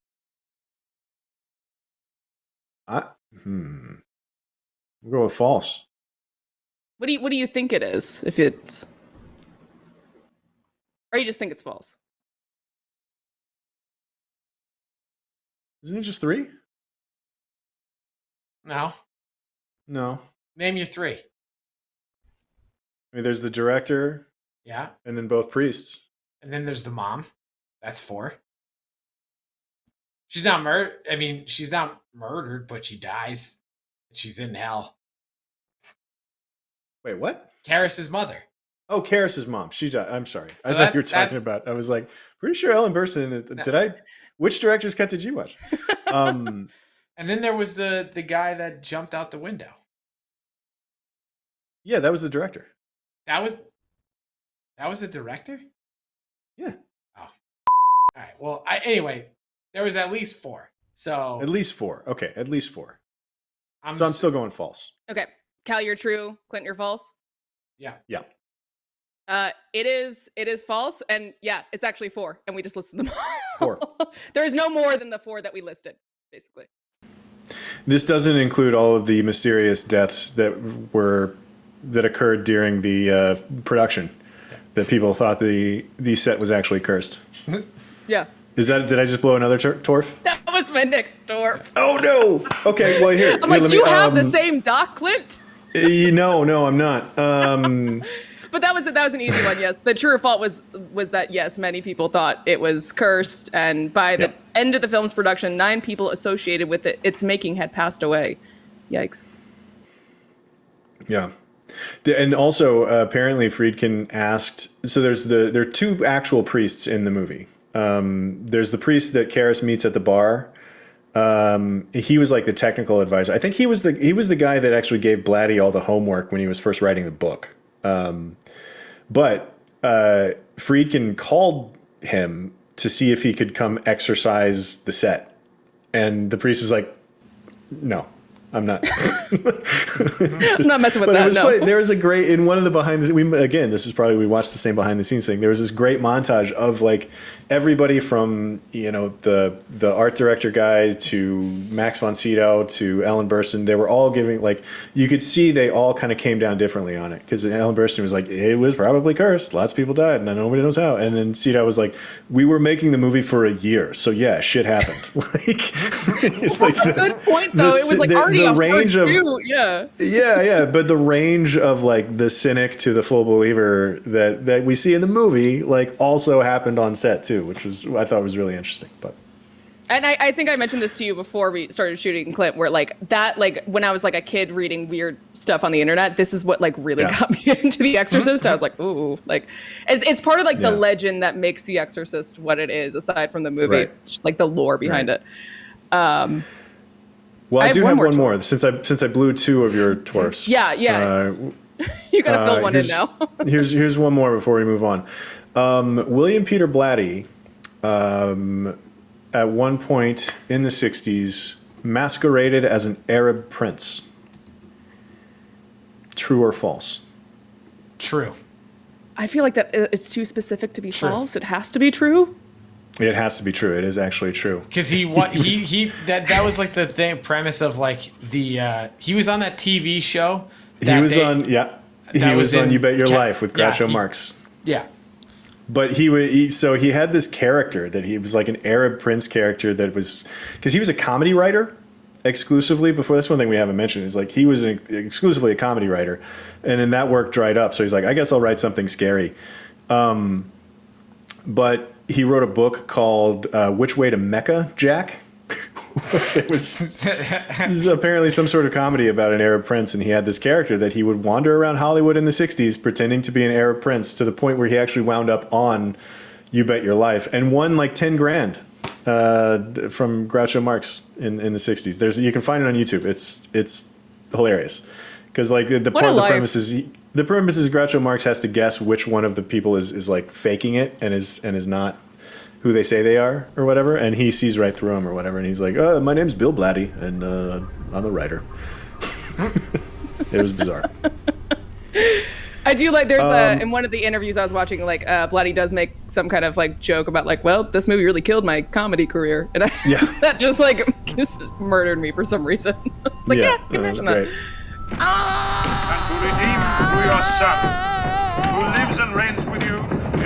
We'll go with false. What do you think it is? If it's, or you just think it's false? Isn't it just 3? No. No. Name your 3. I mean, there's the director. Yeah. And then both priests. And then there's the mom. That's 4. She's not murdered. I mean, she's not murdered, but she dies. She's in hell. Wait, what? Karis's mother. Oh, Karis's mom. She died. I'm sorry. So I thought you were talking about. I was like, pretty sure Ellen Burstyn. Which director's cut did you watch? And then there was the guy that jumped out the window. Yeah, that was the director. That was the director? Yeah. Oh. All right. Well, anyway, there was at least 4. So At least 4. Okay, at least 4. I'm I'm still going false. Okay, Cal, you're true. Clint, you're false. Yeah. Yeah. It is false, and yeah, it's actually 4, and we just listed them all. 4. There's no more than the 4 that we listed, basically. This doesn't include all of the mysterious deaths that occurred during the production. That people thought the set was actually cursed. Yeah. Did I just blow another torf? That was my next door. Oh no! Okay, well here. I'm like, do you have the same doc, Clint? No, I'm not. But that was an easy one. Yes, the true or false was that yes, many people thought it was cursed, and by the end of the film's production, 9 people associated with its making had passed away. Yikes. Yeah. And also, apparently, Friedkin asked. So there are 2 actual priests in the movie. There's the priest that Karis meets at the bar. He was like the technical advisor. I think he was the guy that actually gave Blatty all the homework when he was first writing the book. But Friedkin called him to see if he could come exorcise the set, and the priest was like, "No, I'm not." I'm not messing with But that. it was No. funny. There was a great in one of the behind the we watched the same behind the scenes thing. There was this great montage of like everybody from the art director guy to Max von Sydow to Ellen Burstyn. They were all giving you could see they all kind of came down differently on it because Ellen Burstyn was like, it was probably cursed. Lots of people died and nobody knows how. And then Sydow was like, we were making the movie for a year, so yeah, shit happened. Good point though. It was like already the a range of yeah. Yeah, but the range of like the cynic to the full believer that we see in the movie also happened on set too, which I thought was really interesting. But And I think I mentioned this to you before we started shooting, Clint, where like that, like when I was like a kid reading weird stuff on the internet, this is what like really got me into The Exorcist. I was like, ooh, like it's part of like the legend that makes The Exorcist what it is, aside from the movie, it's like the lore behind it. Well, I do have one more since I blew two of your twerfs. Yeah. You gotta fill one in now. here's one more before we move on. William Peter Blatty, at one point in the 60s, masqueraded as an Arab prince. True or false? True. I feel like that it's too specific to be false. It has to be true. It has to be true. It is actually true. Because that was like the premise of like the he was on that TV show. He was on You Bet Your Life with Groucho Marx. Yeah. But he had this character that he was like an Arab prince character that was, because he was a comedy writer exclusively before. That's one thing we haven't mentioned is like he was exclusively a comedy writer, and then that work dried up. So he's like, I guess I'll write something scary. But he wrote a book called Which Way to Mecca, Jack? It was apparently some sort of comedy about an Arab prince, and he had this character that he would wander around Hollywood in the 60s pretending to be an Arab prince, to the point where he actually wound up on You Bet Your Life and won like 10 grand from Groucho Marx in the 60s. You can find it on YouTube. It's hilarious because like the premise is Groucho Marx has to guess which one of the people is like faking it and is not who they say they are or whatever, and he sees right through them or whatever, and he's like, my name's Bill Blatty, and I'm a writer. It was bizarre. I do like there's in one of the interviews I was watching, like Blatty does make some kind of like joke about like, well, this movie really killed my comedy career, and that just like just murdered me for some reason. It's like, yeah, can imagine that. And to redeem through your Son, who lives and reigns with you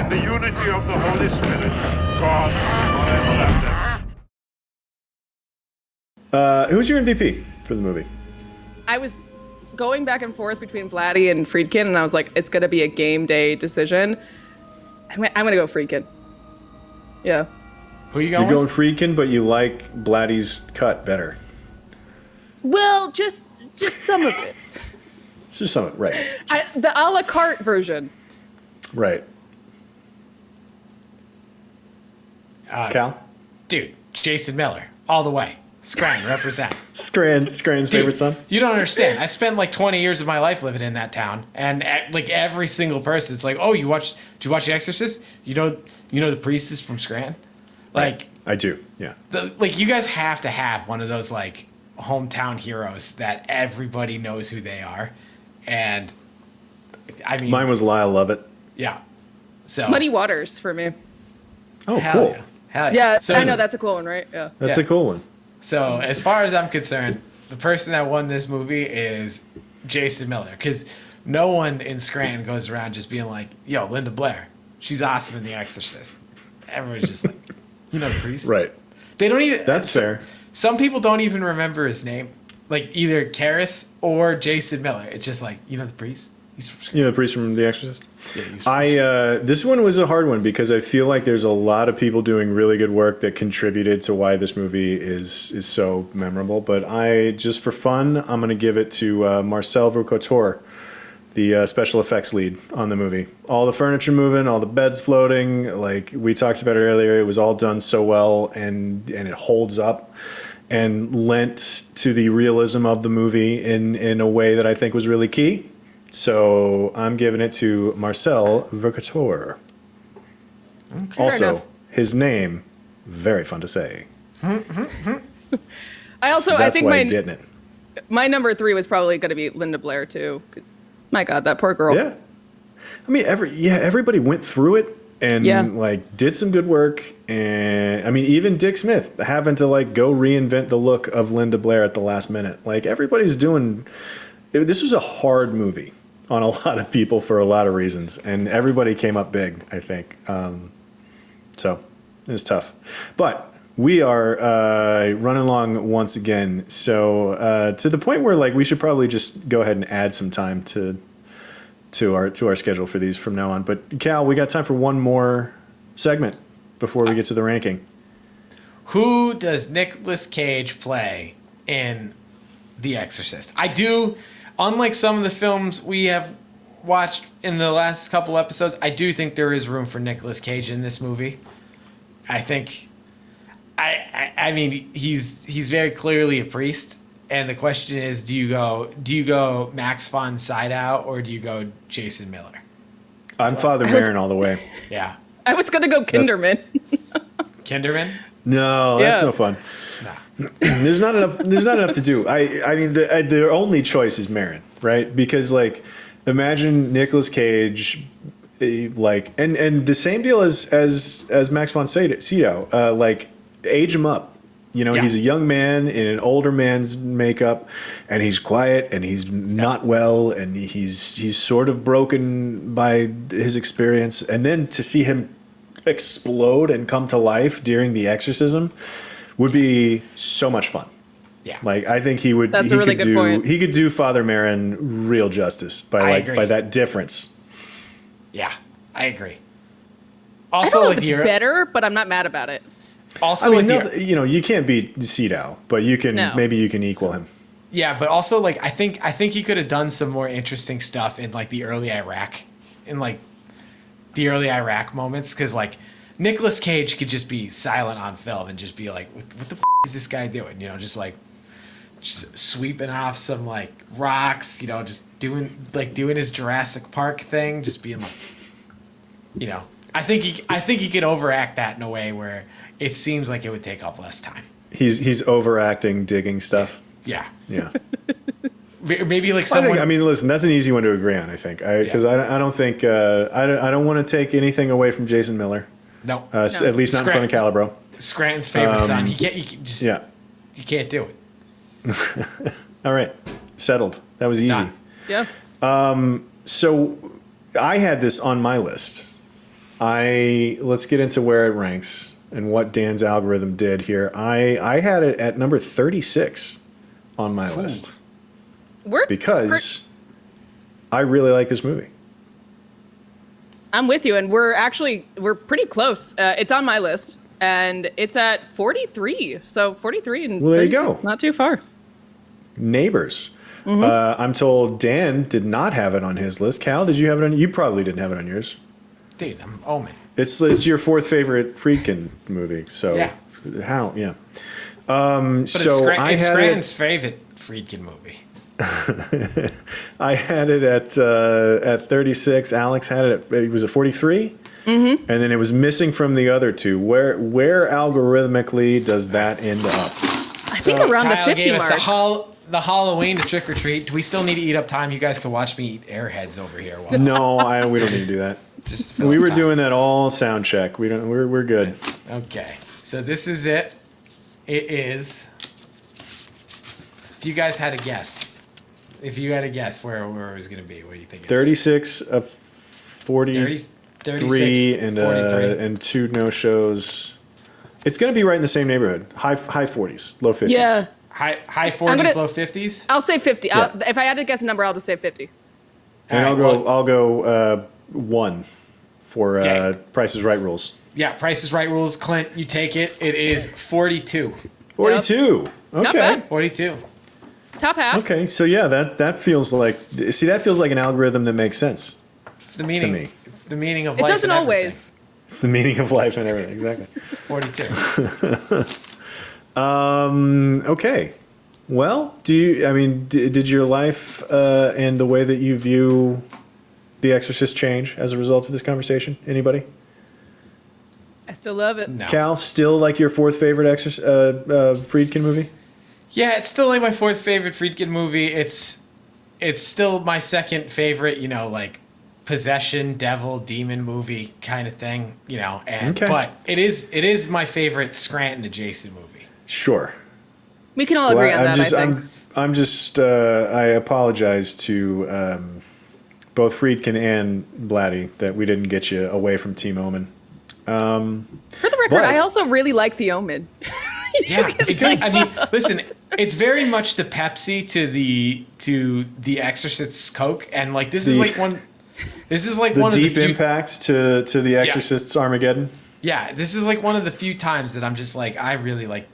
in the unity of the Holy Spirit, God forever and ever. Who's your MVP for the movie? I was going back and forth between Blatty and Friedkin, and I was like, it's going to be a game day decision. I'm going to go Friedkin. Yeah. Who are you going? You're going Friedkin, but you like Blatty's cut better. Well, just some of it. It's just some of it, right. The a la carte version. Right. Cal? Dude, Jason Miller, all the way. Scranton, represent. Scranton's favorite son? You don't understand. I spent like 20 years of my life living in that town, and like every single person, it's like, oh, did you watch The Exorcist? You know the priest is from Scranton? Like, I do, yeah. Like, you guys have to have one of those like hometown heroes that everybody knows who they are. And I mean, mine was Lyle Lovett. Yeah. So Muddy Waters for me. Oh, hell cool. Yeah. Hell Yeah, so, I know that's a cool one, right? Yeah. That's a cool one. So as far as I'm concerned, the person that won this movie is Jason Miller, because no one in Scranton goes around just being like, yo, Linda Blair, she's awesome in The Exorcist. Everyone's just like, the priest. Right. They don't even. That's fair. Some people don't even remember his name, like either Karras or Jason Miller. It's just like, the priest. He's from Scranton. The priest from The Exorcist? Yeah, he's from this one was a hard one because I feel like there's a lot of people doing really good work that contributed to why this movie is so memorable. But just for fun, I'm going to give it to Marcel Vercoteur, the special effects lead on the movie. All the furniture moving, all the beds floating, like we talked about earlier, it was all done so well, and it holds up and lent to the realism of the movie in a way that I think was really key. So I'm giving it to Marcel Vercoteur. Okay. Also, his name, very fun to say. I That's think why he's getting it. my number 3 was probably going to be Linda Blair too, because my God, that poor girl. Yeah. I mean, everybody went through it and like did some good work. And I mean, even Dick Smith having to like go reinvent the look of Linda Blair at the last minute. Like everybody's doing. This was a hard movie on a lot of people for a lot of reasons, and everybody came up big, I think. So it was tough, but we are running along once again. So to the point where like we should probably just go ahead and add some time to our schedule for these from now on. But Cal, we got time for one more segment before we get to the ranking. who does Nicolas Cage play in The Exorcist? I do, unlike some of the films we have watched in the last couple episodes, I do think there is room for Nicolas Cage in this movie. I think, I mean, he's very clearly a priest, and the question is, do you go Max von Sydow or do you go Jason Miller? I'm Father Marin all the way. Yeah, I was gonna go Kinderman. Kinderman. No, that's Yeah. no fun. Nah. There's not enough. There's not enough to do. I mean, the only choice is Marin, right? Because like, imagine Nicolas Cage, like, and the same deal as Max von Sydow. Like, age him up. You know, Yeah. he's a young man in an older man's makeup, and he's quiet, and he's not well, and he's sort of broken by his experience, and then to see him explode and come to life during the exorcism would be so much fun. Yeah. Like, I think he would. That's he a really could good do. point. He could do Father Marin real justice I agree. by that difference. Yeah, I agree. I Also, don't know with if it's your better, but I'm not mad about it. also I mean, with your, you know, you can't beat Sydow, but you can No. maybe you can equal him. yeah, but also like I think he could have done some more interesting stuff in like the early Iraq, moments, because like Nicolas Cage could just be silent on film and just be like, what the is this guy doing? You know, just sweeping off some like rocks, you know, just doing his Jurassic Park thing, just being like, you know, I think he could overact that in a way where it seems like it would take up less time. He's overacting, digging stuff. Yeah, Yeah. maybe like I someone. think. I mean, listen, that's an easy one to agree on. I think because I don't think I don't want to take anything away from Jason Miller. No, At least not in front of Calibro. Scranton's favorite son. You just Yeah. you can't do it. All right. Settled. That was easy. Done. Yeah. So I had this on my list. Let's get into where it ranks and what Dan's algorithm did here. I had it at number 36 on my list because I really like this movie. I'm with you, and we're pretty close. It's on my list, and it's at 43. So 43 and Well, there you 36, go. it's not too far. Neighbors. I'm told Dan did not have it on his list. Cal, did you have it on? You probably didn't have it on yours. Dude, I'm Omen. It's your fourth favorite Friedkin movie. So Yeah. how? Yeah. But So I it's had Scranton's favorite Friedkin movie. I had it at 36. Alex had it was a 43. And then it was missing from the other two. Where algorithmically does that end up? I think around the Kyle 50 gave us mark. the Halloween to trick or treat. Do we still need to eat up time? You guys can watch me eat Airheads over here. While No, we don't need to do that. just fill We up were time. doing that all sound check. We're good. Okay, so this is it. It is. If you guys had a guess, where it was going to be, what do you think? 36 of 43 36, and 43. and 2 no shows. It's going to be right in the same neighborhood. High 40s, low 50s. Yeah. High 40s, low 50s. I'll say 50. Yeah. If I had to guess a number, I'll just say 50. And All right, I'll go 1 for Okay. Price is Right rules. Yeah, Price is Right rules. Clint, you take it. It is 42. 42. Not Okay. bad. 42. Top half. Okay. So yeah, that feels like an algorithm that makes sense. It's the meaning. me. It's the meaning of It life. doesn't and everything. always. It's the meaning of life and everything. Exactly. 42. Okay. Well, did your life and the way that you view The Exorcist change as a result of this conversation? Anybody? I still love it. No. Cal, still like your fourth favorite Friedkin movie? Yeah, it's still like my fourth favorite Friedkin movie. It's still my second favorite, you know, like possession, devil, demon movie kind of thing, you know. And Okay. but it is my favorite Scranton adjacent movie. Sure. We can all agree on that, I think. I apologize to both Friedkin and Blatty that we didn't get you away from Team Omen. For the record, but- I also really like The Omen. Yeah, I mean, listen, it's very much the Pepsi to the Exorcist's Coke, and like this is like one The of deep the few, impact to The Exorcist's Armageddon. Yeah, this is like one of the few times that I'm just like, I really like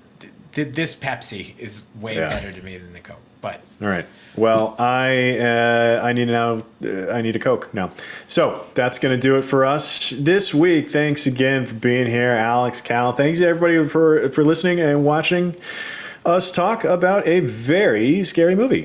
this Pepsi is way better to me than the Coke. But all right. Well, I need a Coke now. So that's going to do it for us this week. Thanks again for being here, Alex, Cal. Thanks everybody for listening and watching us talk about a very scary movie.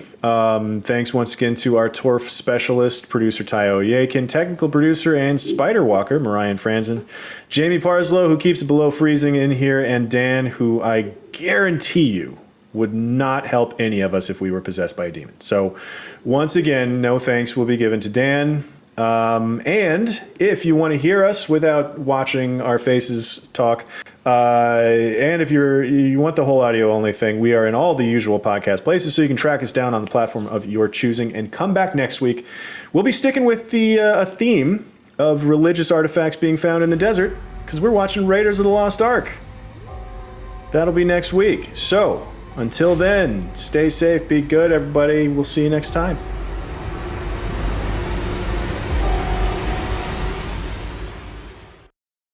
Thanks once again to our TORF specialist, producer Tayo Oyekan, technical producer and spider walker, Marhyan Franzen, Jamie Parslow, who keeps it below freezing in here, and Dan, who I guarantee you would not help any of us if we were possessed by a demon. So once again, no thanks will be given to Dan. And if you want to hear us without watching our faces talk, and if you want the whole audio only thing, we are in all the usual podcast places, so you can track us down on the platform of your choosing and come back next week. We'll be sticking with the a theme of religious artifacts being found in the desert, because we're watching Raiders of the Lost Ark. That'll be next week. So until then, stay safe, be good, everybody. We'll see you next time.